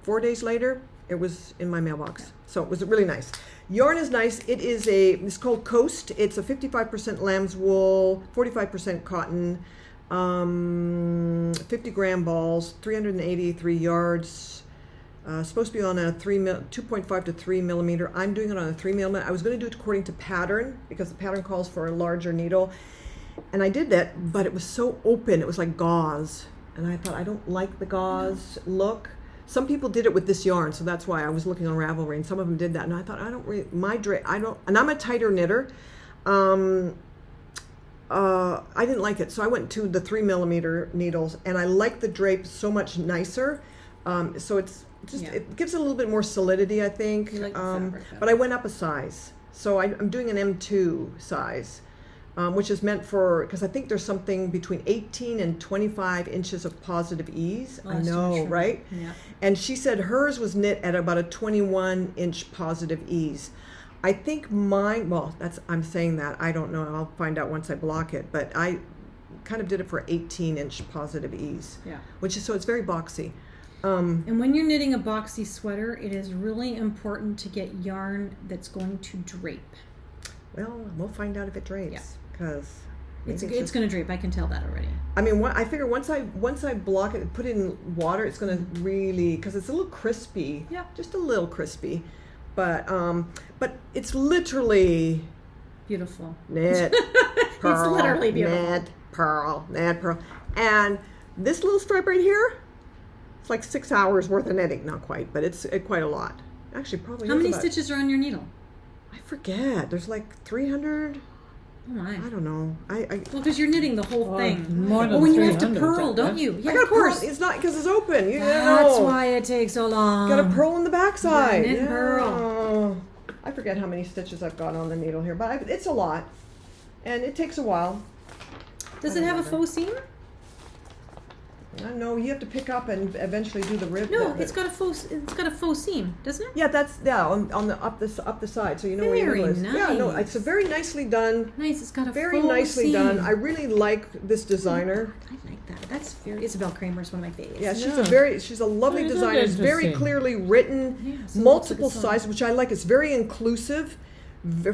4 days later, it was in my mailbox. So it was really nice. Yarn is nice. It's called Coast. It's a 55% lamb's wool, 45% cotton, 50 gram balls, 383 yards. Supposed to be on a 2.5 to 3 millimeter. I'm doing it on a 3 millimeter. I was going to do it according to pattern because the pattern calls for a larger needle. And I did that, but it was so open. It was like gauze. And I thought, I don't like the gauze look. Some people did it with this yarn, so that's why I was looking on Ravelry, and some of them did that. And I thought, and I'm a tighter knitter. I didn't like it, so I went to the 3 millimeter needles, and I like the drape so much nicer. So it's just, it gives it a little bit more solidity, I think. You like the fabric, but I went up a size. So I'm doing an M2 size. Which is meant for, because I think there's something between 18 and 25 inches of positive ease. Oh, I that's know, true. right? Yeah. And she said hers was knit at about a 21 inch positive ease. I think mine, I'm saying that, I don't know, I'll find out once I block it, but I kind of did it for 18 inch positive ease. Yeah. So it's very boxy. And when you're knitting a boxy sweater, it is really important to get yarn that's going to drape. Well, we'll find out if it drapes. Because it's going to drape. I can tell that already. I mean, I figure once I block it, put it in water, it's going to really, because it's a little crispy. Yeah. Just a little crispy, but it's literally beautiful. Knit, pearl, It's literally beautiful. knit, pearl, and this little stripe right here, it's like 6 hours worth of knitting. Not quite, but it's quite a lot. Actually, probably. How many stitches are on your needle? I forget. There's like 300. Oh my. I don't know. Well, because you're knitting the whole thing. More than when you have to 300, purl, don't you? Yeah, I got of course. Pearl. It's not because it's open. That's why it takes so long. Got a pearl in the backside. Knit pearl. I forget how many stitches I've got on the needle here, but it's a lot, and it takes a while. Does it have a faux seam? I don't know. You have to pick up and eventually do the rib. No, it's got a faux seam, doesn't it? Yeah, that's on the up the side, so you know where your middle is. Very Yeah, no, nice. it's a very nicely done. Nice. It's got a Very faux nicely seam. done. I really like this designer. I like that. That's very Isabel Kramer's one of my favorites. Yeah, Yeah. she's a lovely Isn't designer. It's very interesting? clearly written, Yeah, so multiple it's like a sizes, which I like. It's very inclusive,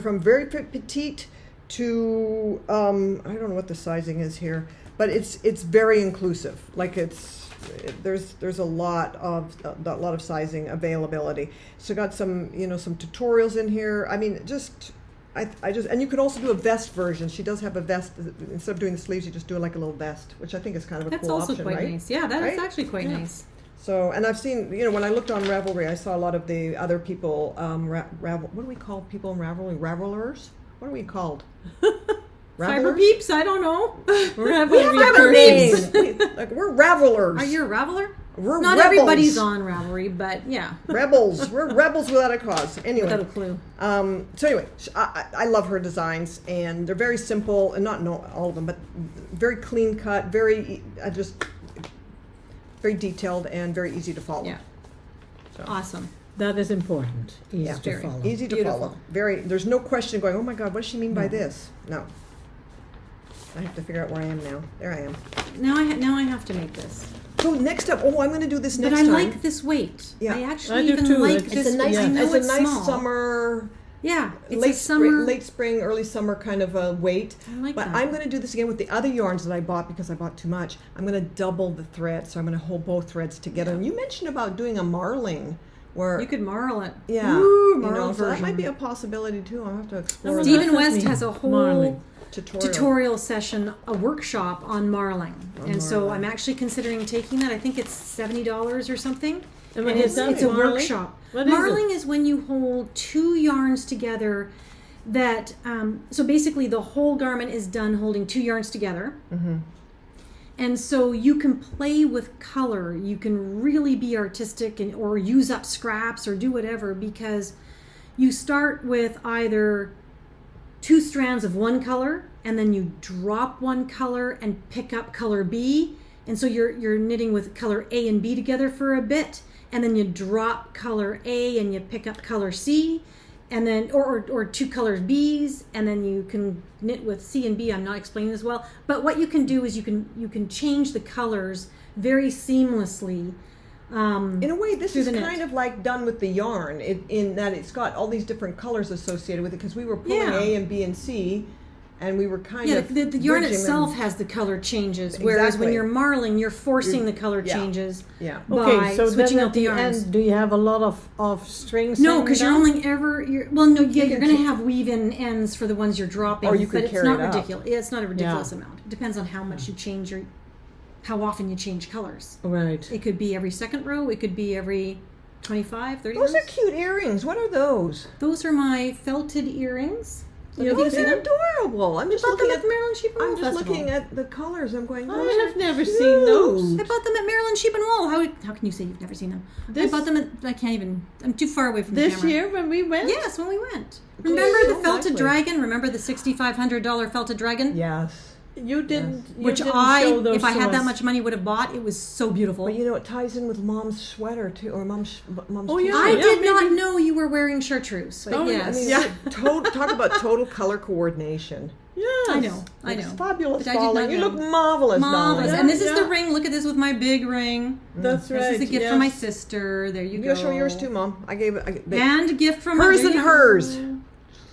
from very petite to I don't know what the sizing is here, but it's very inclusive. Like there's a lot of sizing availability. So got some some tutorials in here. I mean, I just and you could also do a vest version. She does have a vest instead of doing the sleeves. You just do like a little vest, which I think is kind of a That's cool also option, quite right? nice. Yeah, that is Right? actually quite Yeah. nice. So, and I've seen, when I looked on Ravelry, I saw a lot of the other people, what do we call people in Ravelry? Ravelers? What are we called? Fiber peeps? I don't know. Ravelry peeps. Like, we're Ravelers. Are you a Raveler? We're Not rebels. everybody's on Ravelry, but yeah, Rebels. We're rebels without a cause. Anyway. without a clue. So anyway, I love her designs, and they're very simple, and not all of them, but very clean cut, very detailed, and very easy to follow. Yeah. So. Awesome. That is important. Easy Yeah. to Very. follow. Easy to Beautiful. follow. There's no question going, oh my God, what does she mean by No. this? No. I have to figure out where I am now. There I am. Now I have to make this. So next up, I'm going to do this But next I time. like this weight. Yeah. I actually I do even too. like It's this. It's a nice, I know it's a nice small. summer, Yeah, it's a summer. late spring, early summer kind of a weight. I like But that. I'm going to do this again with the other yarns that I bought because I bought too much. I'm going to double the thread, so I'm going to hold both threads together. Yeah. And you mentioned about doing a marling, where You could marl it. yeah, Ooh, marl so that version. might be a possibility too. I'll have to explore Stephen that. Stephen West me. has a whole Marling. tutorial. session, a workshop on marling, and so marling. I'm actually considering taking that. I think it's $70 or something. And when it's you're done a marling, workshop. what is it? Marling is when you hold two yarns together. That so basically the whole garment is done holding two yarns together. Mm-hmm. And so you can play with color. You can really be artistic or use up scraps or do whatever, because you start with either two strands of one color and then you drop one color and pick up color B. And so you're knitting with color A and B together for a bit, and then you drop color A and you pick up color C, and then or two colors B's, and then you can knit with C and B. I'm not explaining this well, but what you can do is you can change the colors very seamlessly. In a way, this through is the knit. kind of like done with the yarn, in that it's got all these different colors associated with it, because we were pulling Yeah. A and B and C, and we were kind Yeah, of the yarn bridging itself them. has the color changes, whereas when Exactly. you're marling, you're forcing the color yeah. changes Yeah. by Okay, so switching then out at the the yarns. end, do you have a lot of strings? No, hanging because you're down? only you're can going to keep- have weave-in ends for the ones you're dropping, Or you but could it's carry not it up. ridiculous. Yeah, it's not a ridiculous Yeah. amount. It depends on how much you change how often you change colors. Right. It could be every second row. It could be every 25, 30 Those rows. are cute earrings. What are those? Those are my felted earrings. You Those think are so? adorable. I'm just Bought them looking at the Maryland Sheep and Wool I'm just Festival. looking at the colors. I'm going. I those have are never cute. seen those. I bought them at Maryland Sheep and Wool. How can you say you've never seen them? This- I bought them at, I can't even, I'm too far away from the This camera. year when we went? Yes, when we went. Those Remember are the so felted nicely. dragon? Remember the $6,500 felted dragon? Yes. You didn't. You Which didn't I, show those if I to had that us. much money, would have bought. It was so beautiful. But it ties in with Mom's sweater too, or Mom's Oh, yeah. t-shirt. I Yeah, did not maybe. know you were wearing chartreuse, but Oh, yes. I mean, Yeah. talk about total color coordination. Yes. I know. It's fabulous, But I did darling. not You know. look marvelous, Marvelous. darling. And this is Yeah. the ring. Look at this with my big ring. That's right. This is a gift yes. from my sister. There you You go. gotta show yours too, Mom. I gave it. And a gift from Hers there and you go. hers.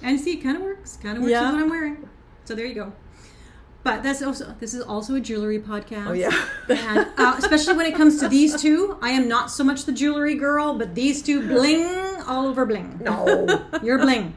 And see, it kind of works. Kind of works Yeah. with what I'm wearing. So there you go. But this is also a jewelry podcast. Oh yeah. And especially when it comes to these two, I am not so much the jewelry girl, but these two bling all over bling. No. You're bling.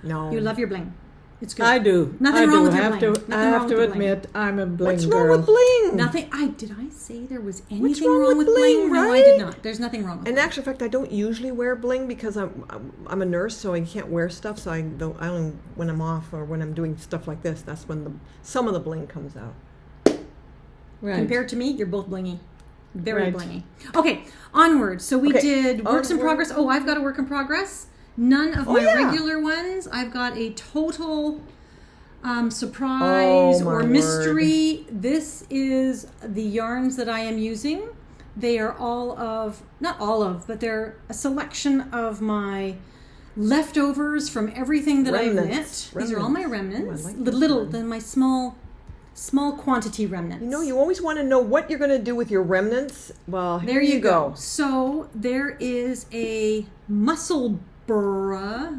No. You love your bling. It's good. I do. Nothing I wrong do. with I your have bling. to. Nothing I wrong have with to your bling. admit, I'm a bling What's girl. wrong with bling? Nothing. Did I say there was What's anything wrong wrong with with bling, bling? No, I right? did not. There's nothing wrong with In bling. actual fact, I don't usually wear bling because I'm a nurse, so I can't wear stuff. So I only when I'm off or when I'm doing stuff like this. That's when some of the bling comes out. Right. Compared to me, you're both blingy. Very Right. blingy. Okay, onward. So we Okay, did works in onward. progress. Oh, I've got a work in progress. None of Oh, my yeah. regular ones. I've got a total surprise Oh, my or mystery. This is the yarns that I am using. They are not all of, but they're a selection of my leftovers from everything that I've knit. These are all my remnants. Ooh, I like the this little, one. my small quantity remnants. You know, you always want to know what you're going to do with your remnants. Well, There you go. So there is a muscle burra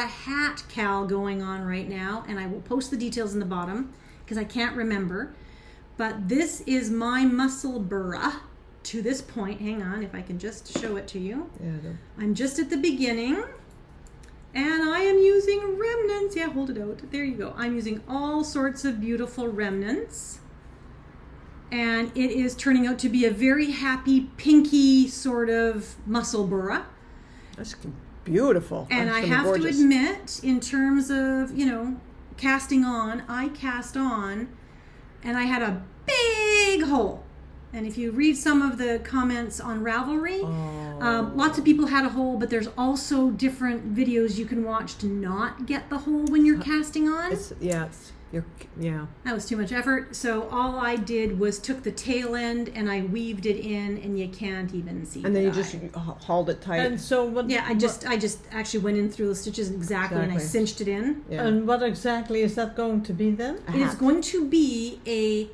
hat cal going on right now, and I will post the details in the bottom because I can't remember. But this is my muscle burra to this point. Hang on, if I can just show it to you. Yeah. I'm just at the beginning, and I am using remnants. Yeah, hold it out. There you go. I'm using all sorts of beautiful remnants. And it is turning out to be a very happy, pinky sort of muscle burra. That's beautiful. And That's I gonna be have gorgeous. to admit, in terms of, casting on, I cast on, and I had a big hole. And if you read some of the comments on Ravelry, lots of people had a hole, but there's also different videos you can watch to not get the hole when you're casting on. That was too much effort. So all I did was took the tail end and I weaved it in, and you can't even see. And then the you just hauled it tight. And so what? Yeah, I just actually went in through the stitches exactly. And I cinched it in. Yeah. And what exactly is that going to be then? It is going to be a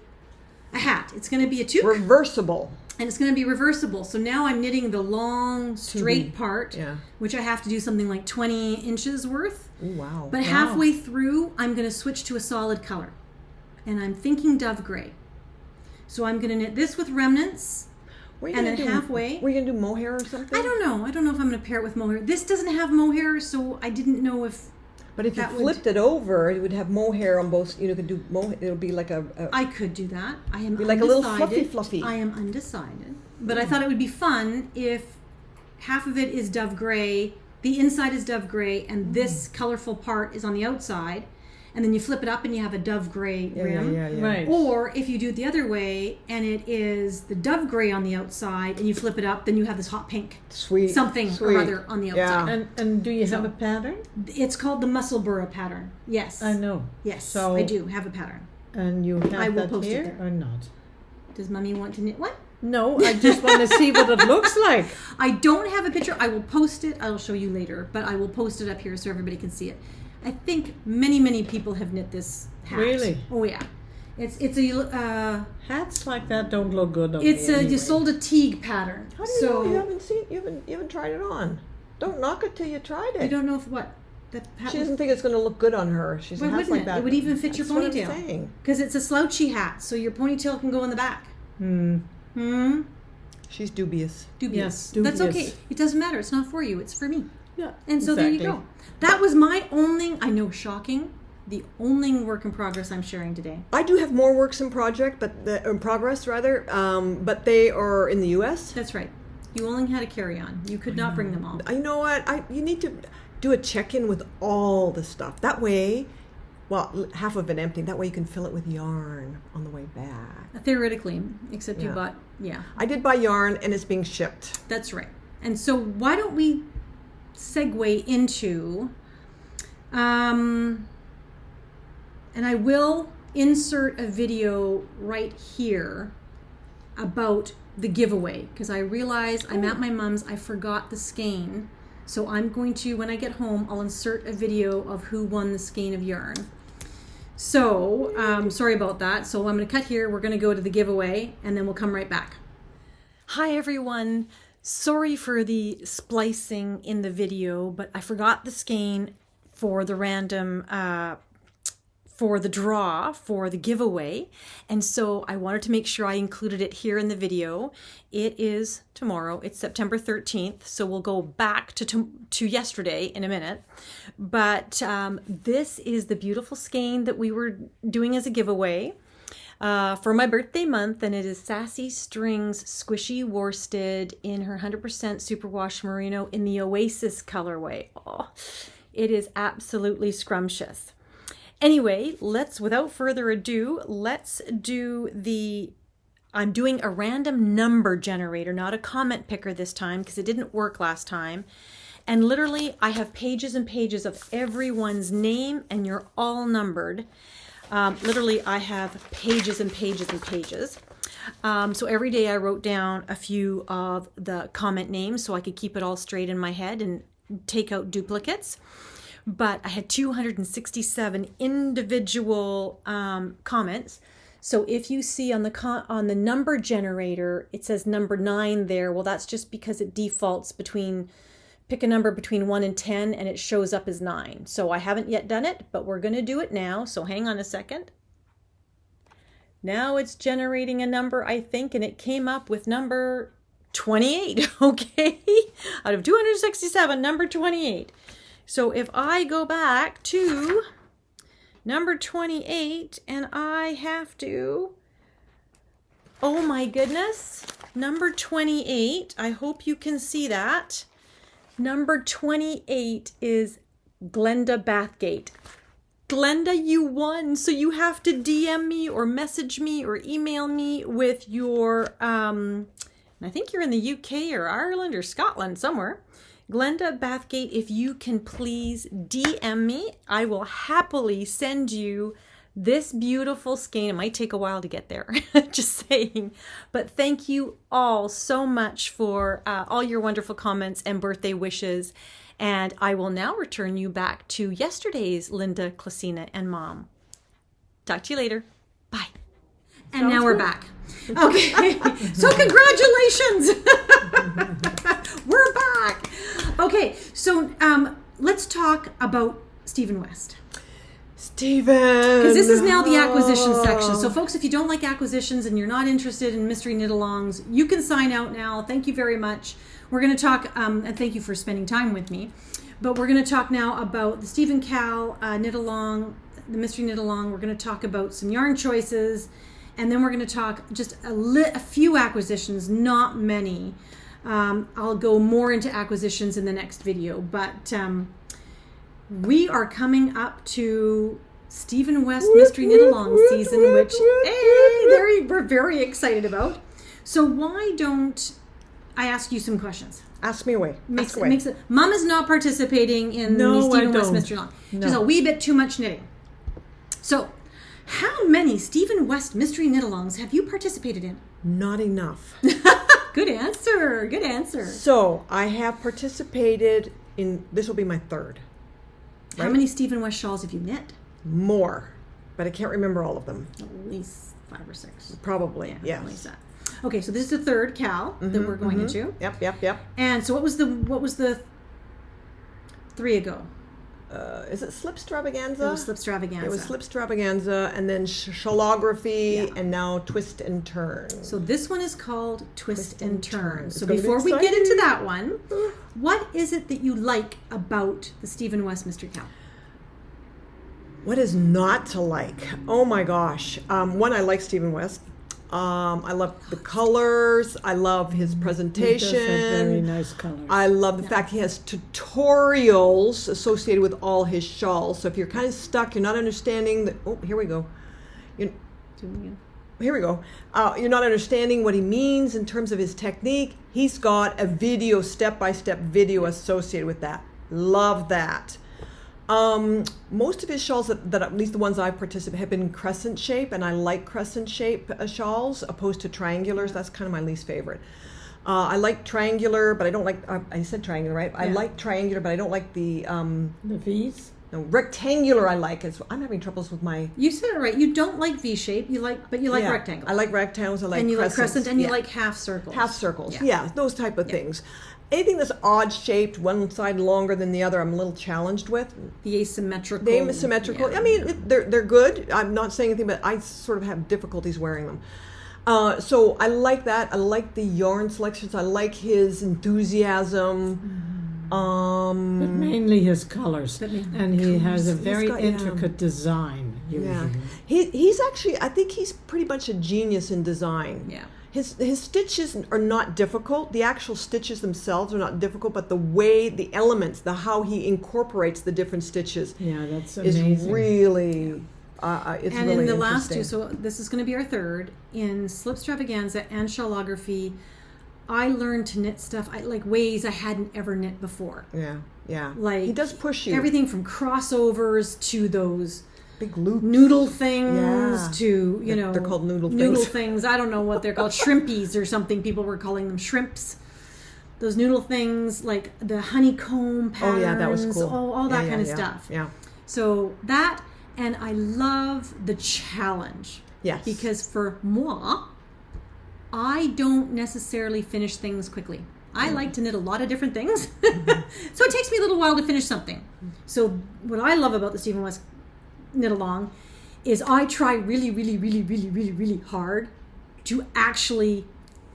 hat. It's going to be a toque. Reversible. And it's going to be reversible. So now I'm knitting the long, straight part, which I have to do something like 20 inches worth. Ooh, wow. But halfway through, I'm going to switch to a solid color. And I'm thinking dove gray. So I'm going to knit this with remnants. And then halfway... Were you going to do mohair or something? I don't know. I don't know if I'm going to pair it with mohair. This doesn't have mohair, so I didn't know if... But if you flipped it over, it would have mohair on both. You could do mohair. It would be like I could do that. I am be undecided. like a little fluffy. I am undecided. But I thought it would be fun if half of it is dove gray, the inside is dove gray, and this colorful part is on the outside. And then you flip it up and you have a dove gray rim. Yeah. Right. Or if you do it the other way and it is the dove gray on the outside and you flip it up, then you have this hot pink something or other on the outside. And do you have a pattern? It's called the muscle burra pattern. Yes. I know. Yes, so, I do have a pattern. And you have I will that post it here there. or not? Does Mommy want to knit what? No, I just want to see what it looks like. I don't have a picture. I will post it. I'll show you later, but I will post it up here so everybody can see it. I think many people have knit this hat. Really? Oh yeah. It's a hats like that don't look good on it's me a anyway. you sold a teague pattern. How do you know you haven't tried it on? Don't knock it till you tried it. You don't know if what the pattern. She doesn't think it's going to look good on her. She's Why hats wouldn't like it? that. It would even fit your That's what I'm ponytail. saying. Because it's a slouchy hat, so your ponytail can go in the back. She's dubious. Dubious. Yes, That's dubious. okay. It doesn't matter. It's not for you. It's for me. Yeah. And so there you go. That was my only, I know, shocking, the only work in progress I'm sharing today. I do have more works in progress, but they are in the U.S. That's right. You only had a carry-on. You could not bring them all. You know what? You need to do a check-in with all the stuff. That way, half of it empty. That way you can fill it with yarn on the way back. Theoretically, except you Yeah. bought, I did buy yarn, and it's being shipped. That's right. And so why don't we segue into, and I will insert a video right here about the giveaway, because I realized I'm at my mom's, I forgot the skein. So I'm going to, when I get home, I'll insert a video of who won the skein of yarn. So, sorry about that. So I'm going to cut here. We're going to go to the giveaway, and then we'll come right back. Hi, everyone. Sorry for the splicing in the video, but I forgot the skein for the random, for the draw, for the giveaway. And so I wanted to make sure I included it here in the video. It is tomorrow. It's September 13th. So we'll go back to yesterday in a minute. But this is the beautiful skein that we were doing as a giveaway for my birthday month. And it is Sassy Strings Squishy Worsted in her 100% Superwash Merino in the Oasis colorway. Oh, it is absolutely scrumptious. Anyway, without further ado, let's do I'm doing a random number generator, not a comment picker this time because it didn't work last time. And literally, I have pages and pages of everyone's name, and you're all numbered. Literally, I have pages and pages and pages. So every day I wrote down a few of the comment names so I could keep it all straight in my head and take out duplicates. But I had 267 individual comments. So if you see on the number generator, it says number 9 there. Well, that's just because it defaults pick a number between 1 and 10, and it shows up as 9. So I haven't yet done it, but we're going to do it now. So hang on a second. Now it's generating a number, I think, and it came up with number 28, okay? Out of 267, number 28. So if I go back to number 28, and I have to, oh my goodness, number 28, I hope you can see that. Number 28 is Glenda Bathgate. Glenda, you won. So you have to DM me or message me or email me with your, I think you're in the UK or Ireland or Scotland somewhere. Glenda Bathgate, if you can please DM me, I will happily send you this beautiful skein. It might take a while to get there, just saying. But thank you all so much for all your wonderful comments and birthday wishes. And I will now return you back to yesterday's Linda, Clasina, and Mom. Talk to you later. Bye. And now we're back. Okay. So congratulations. We're back. Okay. So let's talk about Stephen West. Steven! Because this is now the acquisition section. So folks, if you don't like acquisitions and you're not interested in mystery knit-alongs, you can sign out now. Thank you very much. We're going to talk, and thank you for spending time with me, but we're going to talk now about the Stephen Cal knit-along, the mystery knit-along. We're going to talk about some yarn choices, and then we're going to talk just a few acquisitions, not many. I'll go more into acquisitions in the next video, but we are coming up to Stephen West Mystery Knit-Along season, which we're very excited about. So why don't I ask you some questions? Ask me away. Makes it. Mom is not participating in the Stephen West Mystery Knit-Along. No. She's a wee bit too much knitting. So, how many Stephen West Mystery Knit-Alongs have you participated in? Not enough. Good answer. Good answer. So, I have participated in, this will be my third. Right? How many Stephen West shawls have you knit? More, but I can't remember all of them. At least 5 or 6. Probably, yes. At least that. Okay, so this is the third Cal that we're going into. Yep. And so what was the 3 ago? Is it Slipstravaganza? It was Slipstravaganza. It was Slipstravaganza, and then Shallography, and now Twist and Turn. So this one is called Twist and Turn. So before we get into that one, what is it that you like about the Stephen West Mystery Cal? What is not to like? Oh my gosh. One, I like Stephen West. I love the colors. I love his presentation. He does have very nice colors. I love the fact he has tutorials associated with all his shawls. So if you're kind of stuck, you're not understanding here we go. Here we go. You're not understanding what he means in terms of his technique. He's got a video, step-by-step video associated with that. Love that. Most of his shawls that at least the ones I've participated have been crescent shape, and I like crescent shape shawls opposed to triangulars. That's kind of my least favorite. I like triangular, but I don't like, I said triangular, right? Yeah. I like triangular, but I don't like the V's? No, rectangular I like. I'm having troubles with my... You said it right. You don't like V shape, but you like rectangles. I like rectangles, I like and you crescents. like crescent, and you like half circles. Half circles, those type of things. Anything that's odd shaped, one side longer than the other, I'm a little challenged with. The asymmetrical. The asymmetrical. Yeah. I mean, they're good. I'm not saying anything, but I sort of have difficulties wearing them. So I like that. I like the yarn selections. I like his enthusiasm. But mainly his colors. And he has a very intricate design, usually. Yeah. He's actually, I think he's pretty much a genius in design. Yeah. His stitches are not difficult. The actual stitches themselves are not difficult, but the way, the elements, how he incorporates the different stitches that's amazing. Is really, it's and really in the last interesting. two, so this is going to be our third, in Slipstravaganza and Shawlography, I learned to knit stuff like ways I hadn't ever knit before. Yeah. Like he does push you. Everything from crossovers to those big loops. Noodle things to, they're called noodle things. I don't know what they're called. Shrimpies or something. People were calling them shrimps. Those noodle things, like the honeycomb patterns. Oh, yeah, that was cool. All that kind of stuff. Yeah. So that, and I love the challenge. Yes. Because for moi, I don't necessarily finish things quickly. I like to knit a lot of different things. So it takes me a little while to finish something. So what I love about the Stephen West Knit Along is I try really, really, really, really, really, really hard to actually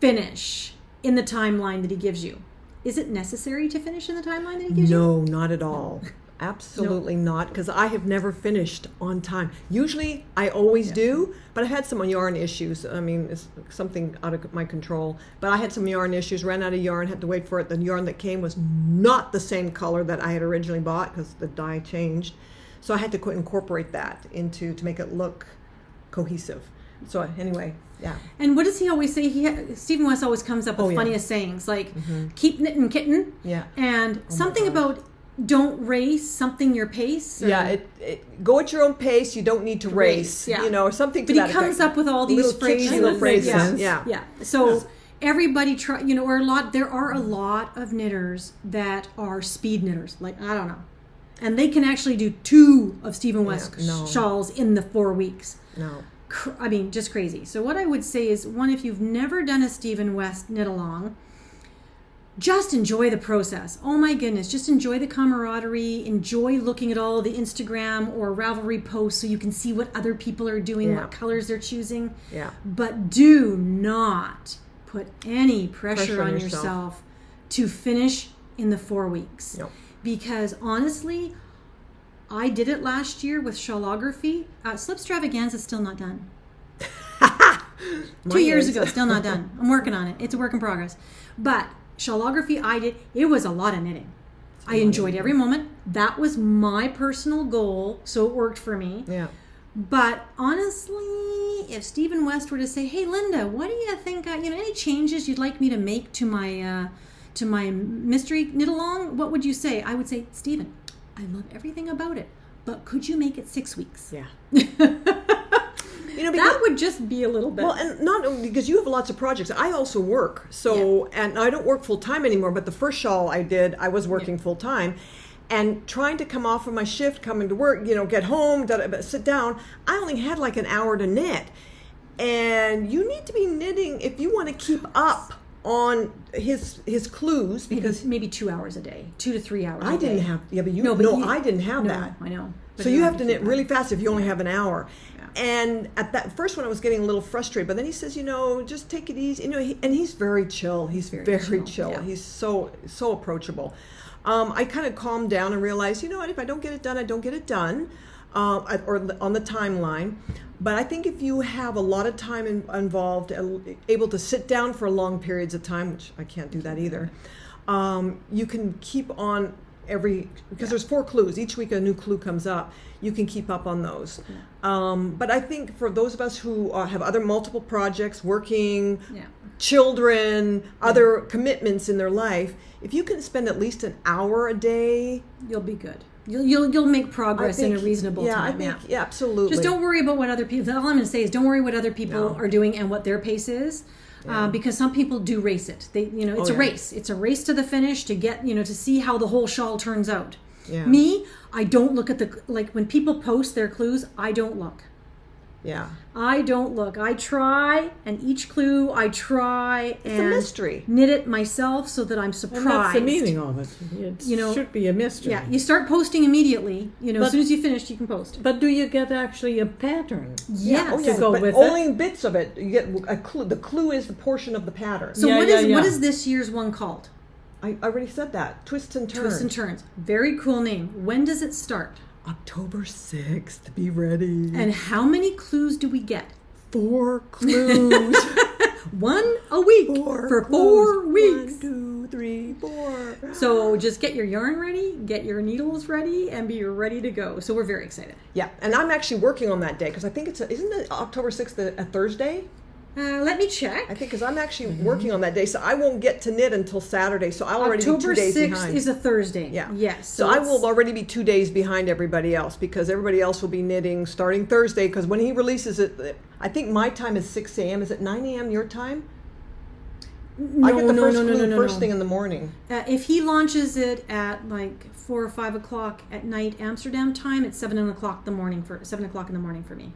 finish in the timeline that he gives you. Is it necessary to finish in the timeline that he gives you? No, not at all. Absolutely not, because I have never finished on time. Usually I always do, but I had some yarn issues. I mean, it's something out of my control. But I had some yarn issues, ran out of yarn, had to wait for it. The yarn that came was not the same color that I had originally bought because the dye changed. So I had to incorporate that to make it look cohesive. So anyway, yeah. And what does he always say? Stephen West always comes up with funniest sayings, like keep knitting kitten. Yeah. And something about don't race, something your pace. Yeah, go at your own pace. You don't need to race. Yeah. Or something to that that effect. But he comes up with all these little phrases. Yeah. So everybody try, there are a lot of knitters that are speed knitters. Like, I don't know. And they can actually do 2 of Stephen West shawls in the 4 weeks. No. I mean, just crazy. So what I would say is, one, if you've never done a Stephen West knit along, just enjoy the process. Oh my goodness, just enjoy the camaraderie. Enjoy looking at all the Instagram or Ravelry posts so you can see what other people are doing, what colors they're choosing. Yeah. But do not put any pressure on yourself to finish in the 4 weeks. Nope. Because honestly, I did it last year with shawlography. Slipstravaganza is still not done. 2 years ago, still not done. I'm working on it. It's a work in progress. But shawlography, it was a lot of knitting. I enjoyed every moment. That was my personal goal, so it worked for me. Yeah. But honestly, if Stephen West were to say, "Hey, Linda, what do you think? Any changes you'd like me to make to my mystery knit along? What would you say?" I would say, "Stephen, I love everything about it, but could you make it 6 weeks?" Yeah. That would just be a little bit. Well, and not only because you have lots of projects. I also work, and I don't work full time anymore. But the first shawl I did, I was working full time, and trying to come off of my shift, coming to work, get home, sit down. I only had like an hour to knit, and you need to be knitting if you want to keep up on his clues, because maybe 2 hours a day, 2 to 3 hours. I didn't have. Yeah, but I didn't have that. I know. So you have to knit really fast if you only have an hour. And at that first one, I was getting a little frustrated. But then he says, just take it easy. And he's very chill. He's very chill. Yeah. He's so approachable. I kind of calmed down and realized, if I don't get it done, I don't get it done, or on the timeline. But I think if you have a lot of time involved, able to sit down for long periods of time, which I can't do that either, you can keep on because there's 4 clues. Each week a new clue comes up. You can keep up on those. But I think for those of us who have other multiple projects, working, children, other commitments in their life, if you can spend at least an hour a day, you'll be good. You'll make progress in a reasonable time. Yeah, absolutely. Just don't worry about what other people. All I'm going to say is don't worry what other people are doing and what their pace is. Because some people do race it. It's a race. It's a race to the finish to get, to see how the whole shawl turns out. Yeah. Me, I don't look at when people post their clues, I don't look. Yeah. I don't look. I try, and each clue I try it's a mystery. Knit it myself so that I'm surprised. And that's the meaning of it. It should be a mystery. Yeah, you start posting immediately. As soon as you finish, you can post. But do you get actually a pattern? Yes. To go with only bits of it. You get a clue. The clue is the portion of the pattern. So what is this year's one called? I already said that. Twists and Turns. Twists and Turns. Very cool name. When does it start? October 6th. Be ready. And how many clues do we get? 4 clues. 1 a week for 4 weeks. 1, 2, 3, 4. So just get your yarn ready, get your needles ready, and be ready to go. So we're very excited. Yeah, and I'm actually working on that day because I think isn't it October 6th a Thursday? Let me check. I think because I'm actually working on that day, so I won't get to knit until Saturday. So I'll already be 2 days behind. October 6th is a Thursday. Yeah. Yes. So I will already be 2 days behind everybody else because everybody else will be knitting starting Thursday. Because when he releases it, I think my time is 6 a.m. Is it 9 a.m. your time? No, I get the first clue no. first thing in the morning. If he launches it at like 4 or 5 o'clock at night Amsterdam time, it's 7 o'clock in the morning for me.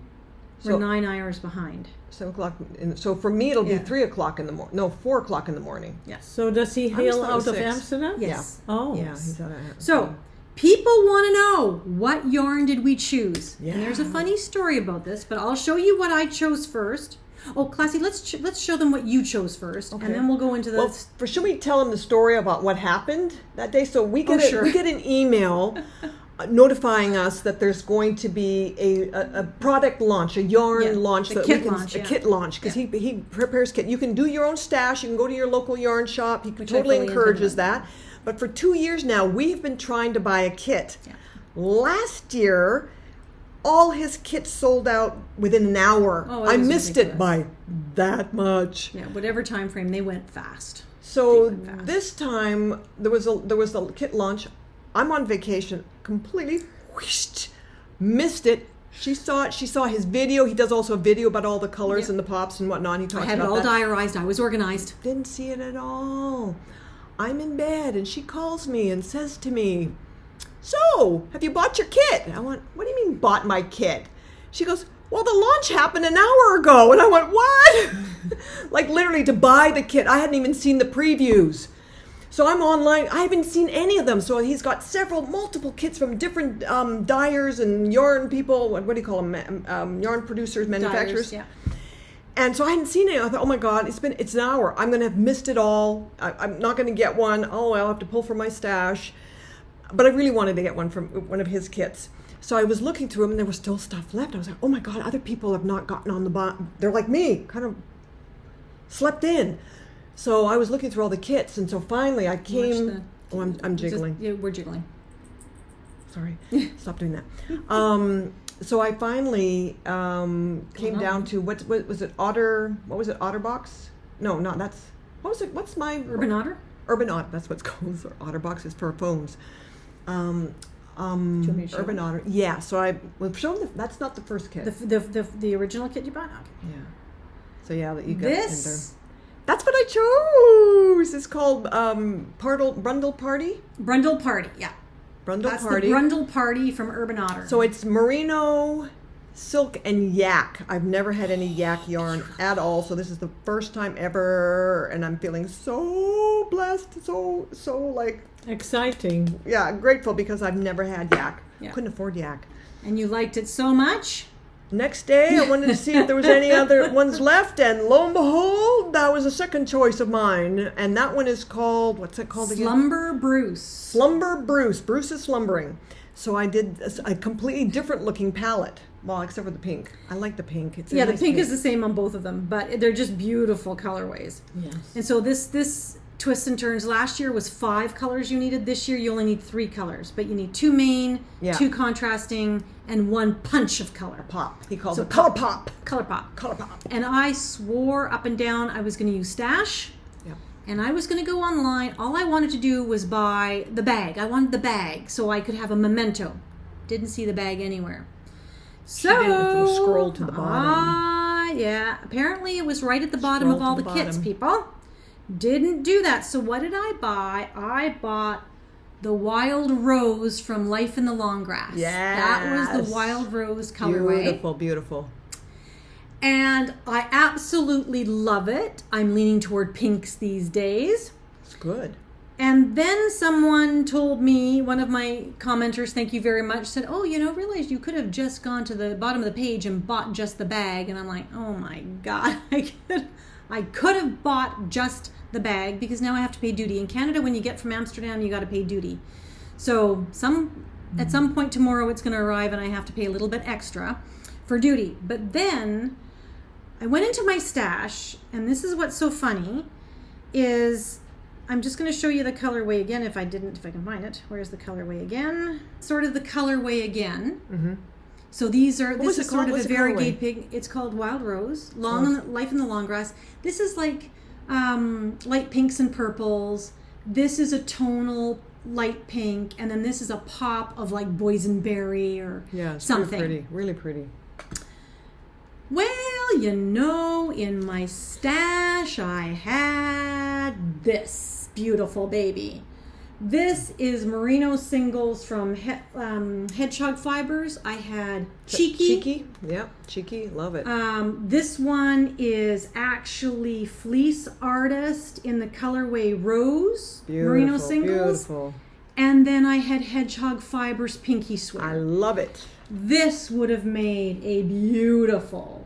We're 9 hours behind. 7 o'clock. So for me, it'll be Yeah. 3 o'clock in the morning. No, 4 o'clock in the morning. Yes. So does he hail out of 6. Amsterdam? Yes. Oh. Yeah, he's out of So, people want to know, what yarn did we choose? Yeah. And there's a funny story about this, but I'll show you what I chose first. Oh, Classy, let's show them what you chose first, and then we'll go into the... Well, should we tell them the story about what happened that day? So we get we get an email notifying us that there's going to be a product launch, a yarn launch, a kit launch, because he prepares kit. You can do your own stash. You can go to your local yarn shop. He totally encourages that. But for 2 years now, we've been trying to buy a kit. Yeah. Last year, all his kits sold out within an hour. Oh, I missed it by that much. Yeah, whatever time frame, they went fast. So this time there was a kit launch. I'm on vacation, completely missed it. She saw it. She saw his video. He does also a video about all the colors and the pops and whatnot. He talks about that. I had it all diarized. I was organized. Didn't see it at all. I'm in bed and she calls me and says to me, "So, have you bought your kit?" And I went, "What do you mean bought my kit?" She goes, "Well, the launch happened an hour ago." And I went, "What?" Like literally to buy the kit. I hadn't even seen the previews. So I'm online. I haven't seen any of them. So he's got multiple kits from different dyers and yarn people. What do you call them? Yarn producers, manufacturers. Dyers, yeah. And so I hadn't seen it. I thought, oh my God, it's an hour. I'm going to have missed it all. I'm not going to get one. Oh, I'll have to pull from my stash. But I really wanted to get one from one of his kits. So I was looking through them and there was still stuff left. I was like, oh my God, other people have not gotten on the bottom. They're like me, kind of slept in. So I was looking through all the kits, and so finally I came. I'm jiggling. We're jiggling. Sorry, stop doing that. So I finally came down to what was it? Otter? What was it? Otterbox? No, not that's. What was it? What's my Urban Otter? Urban Otter. That's what's called. Otterbox is for phones. Urban Otter. Yeah. So I was shown that's not the first kit. The original kit you bought. Okay. Yeah. So yeah, that you got this. That's what I chose. It's called Brundle Party. Brundle Party, yeah. That's the Brundle Party from Urban Otter. So it's merino, silk, and yak. I've never had any yak yarn at all. So this is the first time ever, and I'm feeling so blessed, so like exciting. Yeah, grateful because I've never had yak. Yeah. Couldn't afford yak. And you liked it so much. Next day, I wanted to see if there was any other ones left, and lo and behold, that was a second choice of mine. And that one is called, what's it called again? Slumber Bruce. Slumber Bruce. Bruce is slumbering. So I did a completely different looking palette. Well, except for the pink. I like the pink. It's the pink is the same on both of them, but they're just beautiful colorways. Yes. And so this twists and turns. Last year was 5 colors you needed. This year you only need 3 colors, but you need 2 main, 2 contrasting, and 1 punch of color. Pop. He calls it color pop. Color pop. Color pop. And I swore up and down I was going to use Stash. Yeah. And I was going to go online. All I wanted to do was buy the bag. I wanted the bag so I could have a memento. Didn't see the bag anywhere. So she didn't scroll to the bottom. Yeah. Apparently it was right at the bottom of all the kits, people. Didn't do that. So what did I buy? I bought the Wild Rose from Life in the Long Grass. Yes. That was the Wild Rose colorway. Beautiful, beautiful. And I absolutely love it. I'm leaning toward pinks these days. It's good. And then someone told me, one of my commenters, thank you very much, said, oh, realize you could have just gone to the bottom of the page and bought just the bag. And I'm like, oh my God, I could have bought just the bag because now I have to pay duty. In Canada, when you get from Amsterdam, you got to pay duty. So at some point tomorrow it's going to arrive and I have to pay a little bit extra for duty. But then I went into my stash, and this is what's so funny is I'm just going to show you the colorway again if I can find it. Where's the colorway again? Sort of the colorway again. Mm-hmm. So this was is it sort called? of What's a the colorway? variegated pink. It's called Wild Rose, Life in the Long Grass. This is like light pinks and purples. This is a tonal light pink, and then this is a pop of like boysenberry or something. Really pretty, really pretty. Well, in my stash I had this beautiful baby. This is merino singles from Hedgehog Fibers. I had Cheeky. Yep, Cheeky, love it. This one is actually Fleece Artist in the colorway Rose. Merino singles. Beautiful. And then I had Hedgehog Fibers Pinky Sweater. I love it. This would have made a beautiful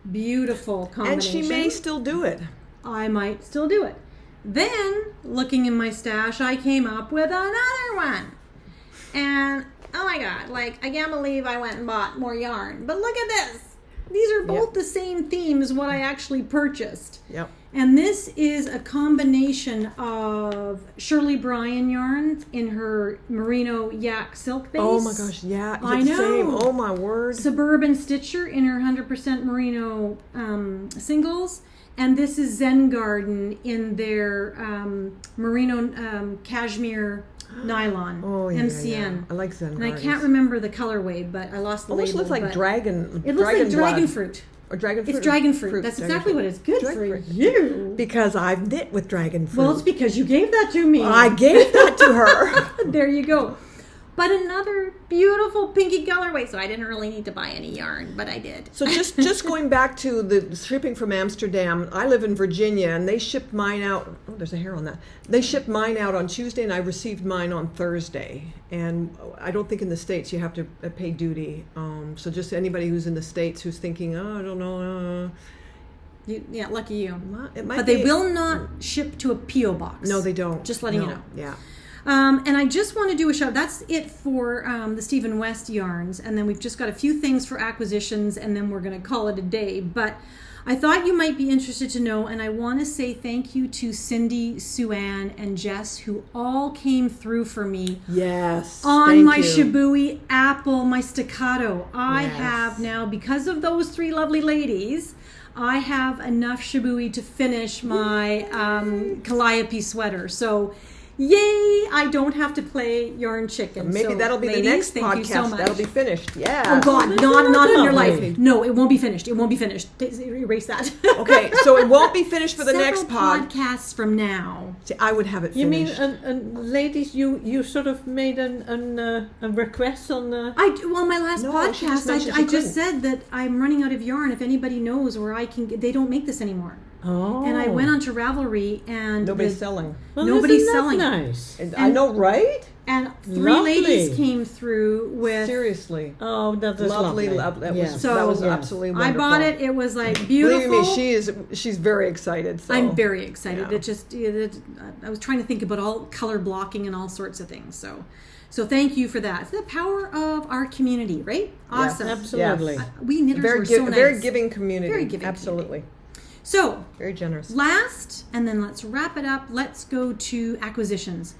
combination. And she may still do it. I might still do it. Then, looking in my stash, I came up with another one. And, oh my God, I can't believe I went and bought more yarn. But look at this. These are both the same theme as what I actually purchased. Yep. And this is a combination of Shirley Bryan yarn in her merino yak silk base. Oh my gosh, yeah. I know. Same. Oh my word. Suburban Stitcher in her 100% merino singles. And this is Zen Garden in their merino cashmere nylon, MCN. Yeah. I like Zen Garden. And I can't remember the colorway, but I lost the Almost label. looks like dragon. It looks like dragon blood. fruit. Or dragon fruit. It's dragon fruit. That's exactly what it's good for you. Because I've knit with dragon fruit. Well, it's because you gave that to me. I gave that to her. There you go. But another beautiful pinky colorway. So I didn't really need to buy any yarn, but I did. So just going back to the shipping from Amsterdam, I live in Virginia, and they shipped mine out. Oh, there's a hair on that. They shipped mine out on Tuesday, and I received mine on Thursday. And I don't think in the States you have to pay duty. So just anybody who's in the States who's thinking, oh, I don't know. Lucky you. It might but be. they will not ship to a P.O. box. No, they don't. Just letting you know. Yeah. And I just want to do a shout. That's it for the Stephen West yarns. And then we've just got a few things for acquisitions, and then we're going to call it a day. But I thought you might be interested to know, and I want to say thank you to Cindy, Sue-Ann, and Jess, who all came through for me. Yes. On my Shibui Apple, my staccato. I have now, because of those three lovely ladies, I have enough Shibui to finish my Calliope sweater. So yay, I don't have to play yarn chicken. Maybe so, that'll be ladies, the next podcast. You so much. That'll be finished. Yeah. Oh God, not in your life. No, it won't be finished. It won't be finished. Erase that. Okay, so it won't be finished for the next podcasts from now. See, I would have it You mean, finished. ladies, you sort of made a request on the... My last podcast, I just said that I'm running out of yarn. If anybody knows where I can get, they don't make this anymore. Oh. And I went on to Ravelry and nobody's selling. Well, nobody's selling. Nice. I know, right? And three Lovely. ladies came through with Seriously. Oh, that was lovely. That Yeah. was absolutely wonderful. I bought it. It was like beautiful. Believe me, she's very excited. So. I'm very excited. Yeah. I was trying to think about all color blocking and all sorts of things. So thank you for that. It's the power of our community, right? Awesome. Yes, absolutely. We knitters were so nice. Very giving community. Very giving. Absolutely. Community. So very generous. Last, and then let's wrap it up. Let's go to acquisitions.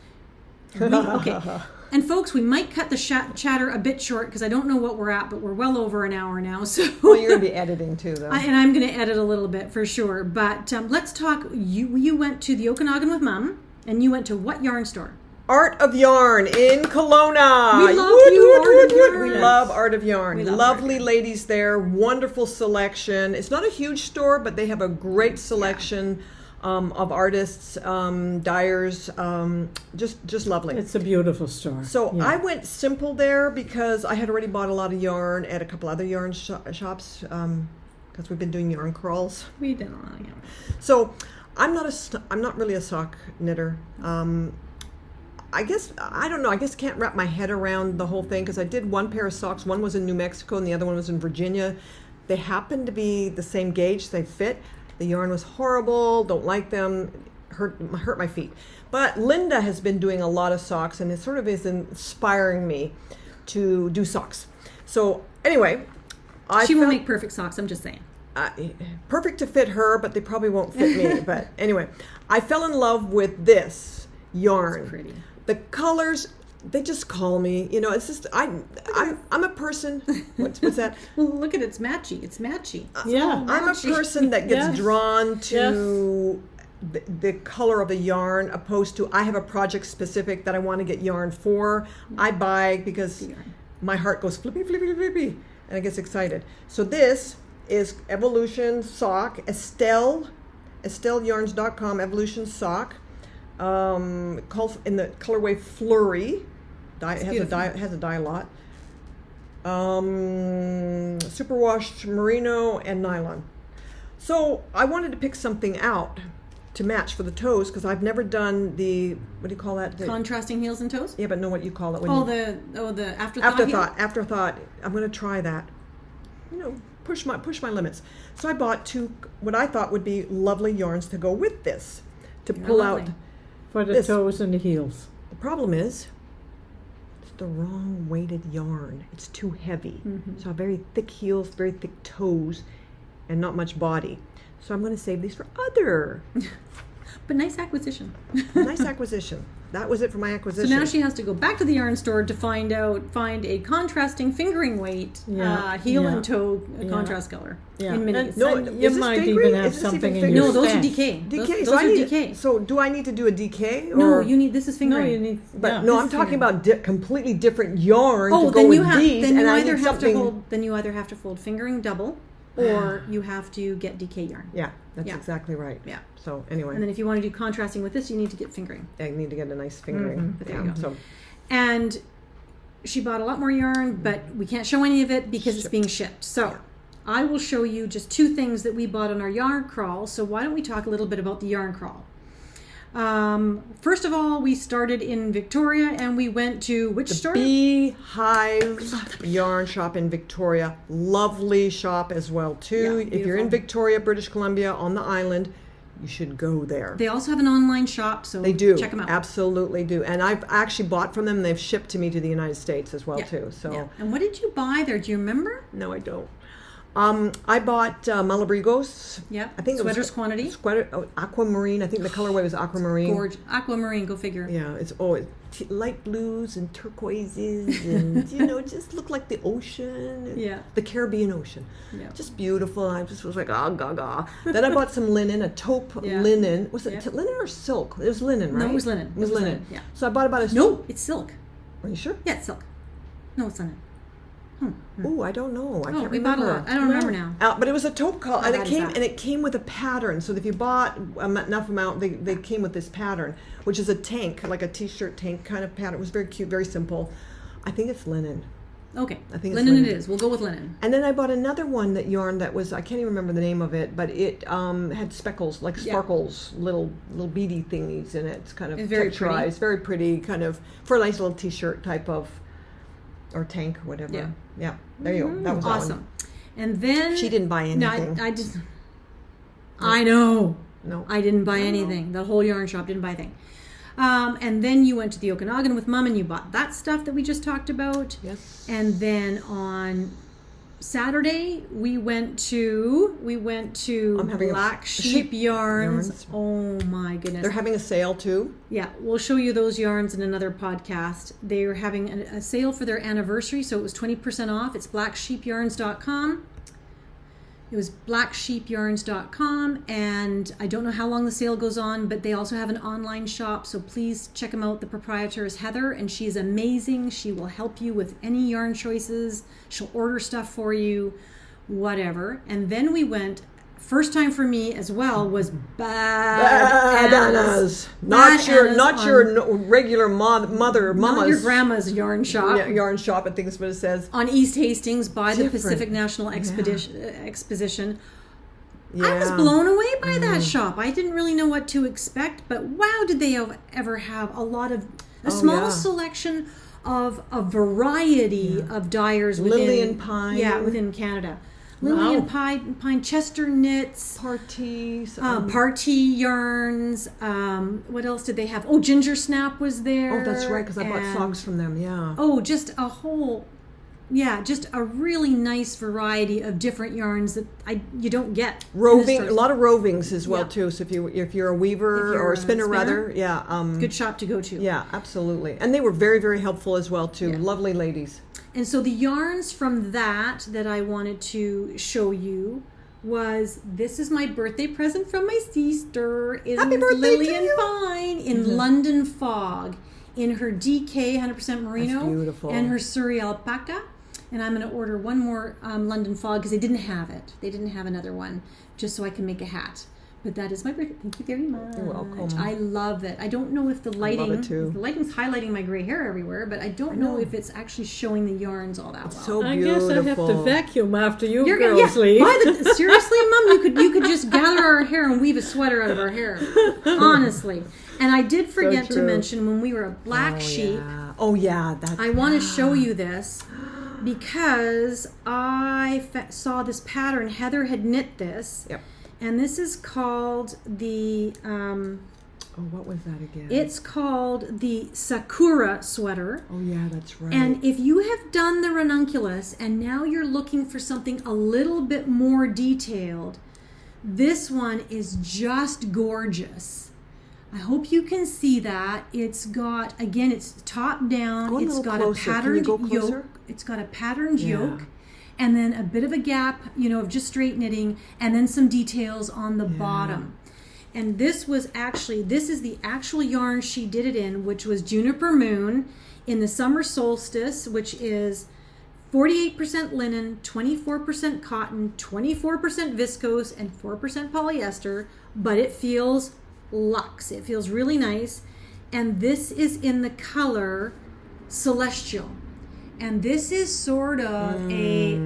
Okay. And folks, we might cut the chatter a bit short because I don't know what we're at, but we're well over an hour now. So well, you're going to be editing too, though. And I'm going to edit a little bit for sure. But let's talk. You went to the Okanagan with Mom, and you went to what yarn store? Art of Yarn in Kelowna. We love Art of Yarn. We love Art of Yarn. We love Lovely ladies there. Wonderful selection. It's not a huge store, but they have a great selection of artists, dyers. Just lovely. It's a beautiful store. So I went simple there because I had already bought a lot of yarn at a couple other yarn shops because we've been doing yarn crawls. We did a lot of yarn. So I'm not really a sock knitter. I guess, I don't know, I guess I can't wrap my head around the whole thing because I did one pair of socks. One was in New Mexico and the other one was in Virginia. They happened to be the same gauge, they fit. The yarn was horrible, don't like them, hurt my feet. But Linda has been doing a lot of socks and it sort of is inspiring me to do socks. So anyway, she will make perfect socks, I'm just saying. Perfect to fit her, but they probably won't fit me. But anyway, I fell in love with this yarn. It's pretty. The colors They just call me. You know, it's just I'm a person. What's that? Well, look at it, it's matchy. It's matchy. Yeah. I'm a person that gets Yes. drawn to the color of the yarn, opposed to I have a project specific that I want to get yarn for. I buy because my heart goes flippy, flippy, flippy, and I get excited. So this is Evolution Sock, EstelleYarns.com, Evolution Sock, called in the colorway Flurry. It has a dye lot. Superwash merino and nylon. So I wanted to pick something out to match for the toes because I've never done the, what do you call that? Contrasting heels and toes? Yeah, but know what you call it. When the afterthought. Afterthought. I'm going to try that. You know, push my limits. So I bought two, what I thought would be lovely yarns to go with this, to pull out. For the toes and the heels. The problem is, it's the wrong weighted yarn. It's too heavy. Mm-hmm. So I have very thick heels, very thick toes, and not much body. So I'm going to save these for other. But nice acquisition. Nice acquisition. That was it for my acquisition. So now she has to go back to the yarn store to find a contrasting fingering weight, heel and toe contrast color in minis. You might even have something in your No, those are stash. DK. DK. Those are DK. So do I need to do a DK? No, this is fingering. No, you need. But no, I'm talking about completely different yarn to go then you with have these, then you and I either need have something. to fold. Then you either have to fold fingering double, or you have to get DK yarn. Yeah, that's exactly right. Yeah. So anyway, And then if you want to do contrasting with this, you need to get fingering. I need to get a nice fingering. But there you go. So And she bought a lot more yarn, but we can't show any of it because it's being shipped. So I will show you just two things that we bought on our yarn crawl. So why don't we talk a little bit about the yarn crawl? First of all, we started in Victoria and we went to which store? Beehive Yarn Shop in Victoria. Lovely shop as well too. Yeah, if you're in beautiful. Victoria, British Columbia, on the island, you should go there. They also have an online shop, so They do. check them out. Absolutely do. And I've actually bought from them. They've shipped to me to the United States as well too. So Yeah. And what did you buy there? Do you remember? no, I don't. I bought Malabrigos. Yep. I think Sweaters it was quantity. aquamarine. I think the colorway was aquamarine. Gorge. Aquamarine, go figure. Yeah, it's light blues and turquoises and it just looked like the ocean. And Yeah. the Caribbean Ocean. Yeah. Just beautiful. I just was like, oh, gaga. Then I bought some linen, a taupe Yeah. linen. Was it Yeah. linen or silk? It was linen, right? No, it was linen. It was linen. Yeah. So I bought about a. No, it's silk. Are you sure? Yeah, it's silk. No, it's linen. Oh, I don't know. I can't we bought a remember. lot. I don't remember now. But it was a taupe color, How and bad is that? it came with a pattern. So if you bought enough amount, they came with this pattern, which is a tank, like a t-shirt tank kind of pattern. It was very cute, very simple. I think it's linen. Okay. I think it's linen linen. it is. We'll go with linen. And then I bought another one yarn that was, I can't even remember the name of it, but it had speckles, like sparkles, little beady thingies in it. It's kind of It's very texturized, very pretty, kind of for a nice little t-shirt type of, or tank, whatever. Yeah. Yeah. There you go. That was Awesome. that one. And then She didn't buy anything. No, I just. I know. No. I didn't buy anything. The whole yarn shop didn't buy a thing. And then you went to the Okanagan with Mom and you bought that stuff that we just talked about. Yes. And then on Saturday we went to Black Sheep Yarns. Oh my goodness. They're having a sale too. Yeah, we'll show you those yarns in another podcast. They are having a sale for their anniversary, so it was 20% off. It's blacksheepyarns.com. It was blacksheepyarns.com, and I don't know how long the sale goes on, but they also have an online shop, so please check them out. The proprietor is Heather, and she's amazing. She will help you with any yarn choices. She'll order stuff for you, whatever. And then we went, first time for me as well, was Bananas. Not your regular mama's. Not your grandma's yarn shop. Yarn shop, I think is what it says. On East Hastings by the Different. Pacific National Exposition. Yeah. I was blown away by that shop. I didn't really know what to expect, but wow, did they ever have a small selection of a variety of dyers within Lily and Pine. Yeah, within Canada. Lily and Pine, Chester knits, Parties. party yarns. What else did they have? Oh, Ginger Snap was there. Oh, that's right, because I bought socks from them. Yeah. Oh, just a whole just a really nice variety of different yarns that you don't get. Roving, a lot of rovings as well Yeah. too. So if you're a weaver or a spinner rather, Good shop to go to. Yeah, absolutely. And they were very, very helpful as well too. Yeah. Lovely ladies. And so the yarns from that I wanted to show you was, this is my birthday present from my sister. Happy birthday Lillian to you. Fine in London Fog in her DK 100% merino. That's beautiful. And her Surrey alpaca. And I'm going to order one more London Fog because they didn't have it. They didn't have another one, just so I can make a hat. But that is my birthday. Thank you very much. You're welcome. I love it. I don't know if the lighting, love it too. the lighting's highlighting my gray hair everywhere, but I don't know if it's actually showing the yarns all that well. So I beautiful. guess I have to vacuum after you You're girls leave. Seriously, Mom, you could just gather our hair and weave a sweater out of our hair. Honestly. And I did forget to true. mention when we were at Black Sheep, Oh yeah, I want to show you this because I saw this pattern. Heather had knit this. Yep. And this is called the, what was that again? it's called the Sakura sweater. Oh yeah, that's right. And if you have done the ranunculus and now you're looking for something a little bit more detailed, this one is just gorgeous. I hope you can see that. It's got, again, it's top down. Go a It's little got closer. a Can you patterned go closer? yoke. It's got a patterned Yeah. yoke. And then a bit of a gap, of just straight knitting, and then some details on the bottom. And this is the actual yarn she did it in, which was Juniper Moon in the summer solstice, which is 48% linen, 24% cotton, 24% viscose, and 4% polyester, but it feels luxe. It feels really nice. And this is in the color Celestial. And this is sort of a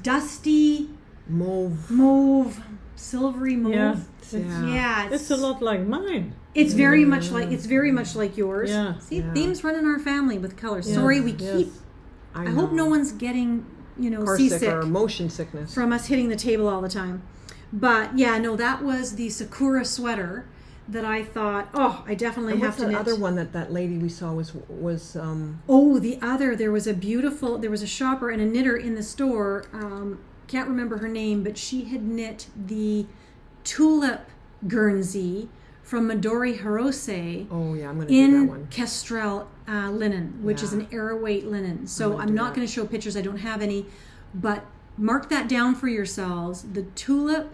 dusty mauve, silvery mauve. Yeah, It's a lot like mine. It's very much like yours. Yeah. See, themes run in our family with colors. Sorry, we keep. I hope no one's getting car seasick sick or motion sickness from us hitting the table all the time. But yeah, no, that was the Sakura sweater that I thought, I definitely have to knit. What's the other one that lady we saw was there was a shopper and a knitter in the store, can't remember her name, but she had knit the tulip Guernsey from Midori Hirose I'm going to do that one. in Kestrel linen, which is an Arrowweight linen. So I'm not going to show pictures, I don't have any, but mark that down for yourselves. The tulip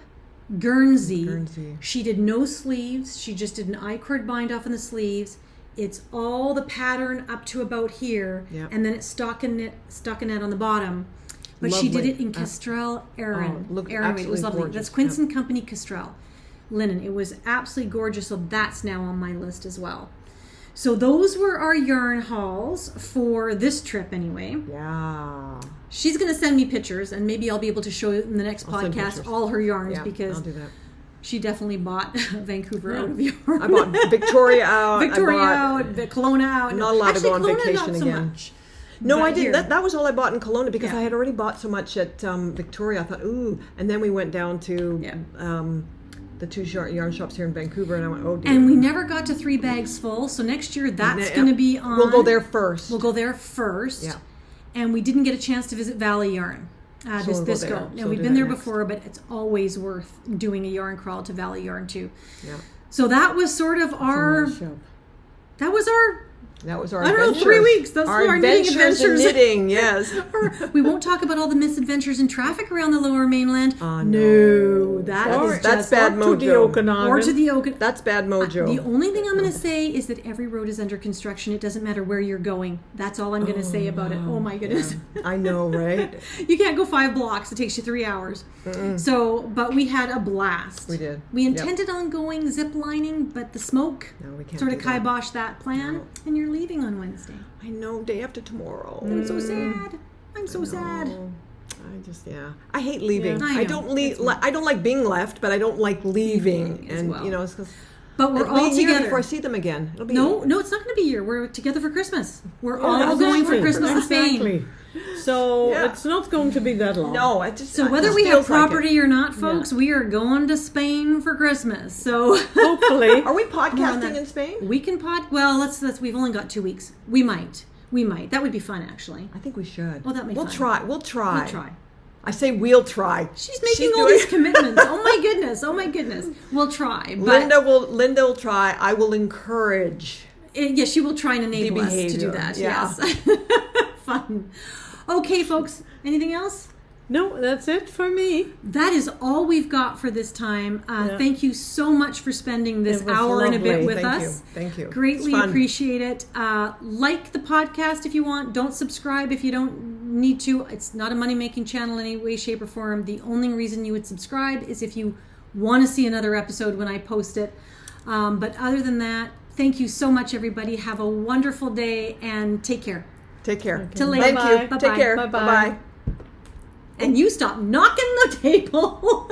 Guernsey. She did no sleeves. She just did an I-cord bind off on the sleeves. It's all the pattern up to about here, and then it's stockinette on the bottom. But she did it in Kestrel Aran. It was lovely. Gorgeous. That's Quince and Company Kestrel linen. It was absolutely gorgeous. So that's now on my list as well. So those were our yarn hauls for this trip anyway. Yeah. She's going to send me pictures, and maybe I'll be able to show you in the next podcast all her yarns because I'll do that. she definitely bought Vancouver out of yarn. I bought Victoria out. Kelowna out. Not allowed to go on Kelowna, vacation not so again. much. No, But I didn't. here. That was all I bought in Kelowna because I had already bought so much at Victoria. I thought, ooh. And then we went down to the two yarn shops here in Vancouver, and I went, oh dear. And we never got to 3 bags full, so next year that's going to be on. We'll go there first. Yeah. And we didn't get a chance to visit Valley Yarn this go. Now, we've been there before, but it's always worth doing a yarn crawl to Valley Yarn too. Yeah. So that was sort of our. That was our. I don't know, 3 weeks. That's our knitting adventures. Knitting, yes. We won't talk about all the misadventures in traffic around the Lower Mainland. No, that's bad mojo. Or to the Okanagan. That's bad mojo. The only thing I'm going to say is that every road is under construction. It doesn't matter where you're going. That's all I'm going to say about it. Oh my goodness. Yeah. I know, right? You can't go 5 blocks. It takes you 3 hours. So, but we had a blast. We did. We intended on going zip lining, but the smoke sort of kiboshed that plan. And you're leaving on Wednesday. I know, day after tomorrow. I'm so sad. I'm so sad. I hate leaving. Yeah, I don't leave. I don't like being left, but I don't like leaving. And it's because. But we're all together before I see them again. It'll be no, it's not going to be a year. We're together for Christmas. We're all going for Christmas in Spain. So it's not going to be that long. No, whether we have property or not, folks, we are going to Spain for Christmas. So hopefully, are we podcasting in Spain? We can Well, let's. We've only got 2 weeks. We might. We might. That would be fun, actually. I think we should. Well, that'd be We'll fun. try. We'll try. We'll try. I say we'll try. She's making all these commitments. Oh my goodness. Oh my goodness. We'll try. But Linda will try. I will encourage. Yes, she will try and enable us to do behavior. that. Yeah. Yes. Fun. Okay, folks. Anything else? No, that's it for me. That is all we've got for this time. Yeah. Thank you so much for spending this It was hour and a bit lovely. with Thank us. you. Thank you. Greatly It's fun. appreciate it. Like the podcast if you want. Don't subscribe if you don't need to. It's not a money-making channel in any way, shape, or form. The only reason you would subscribe is if you want to see another episode when I post it. But other than that, thank you so much, everybody. Have a wonderful day and take care. Take care. Till later. Thank you. Bye-bye. Take care. Bye-bye. Bye-bye. And you stop knocking the table.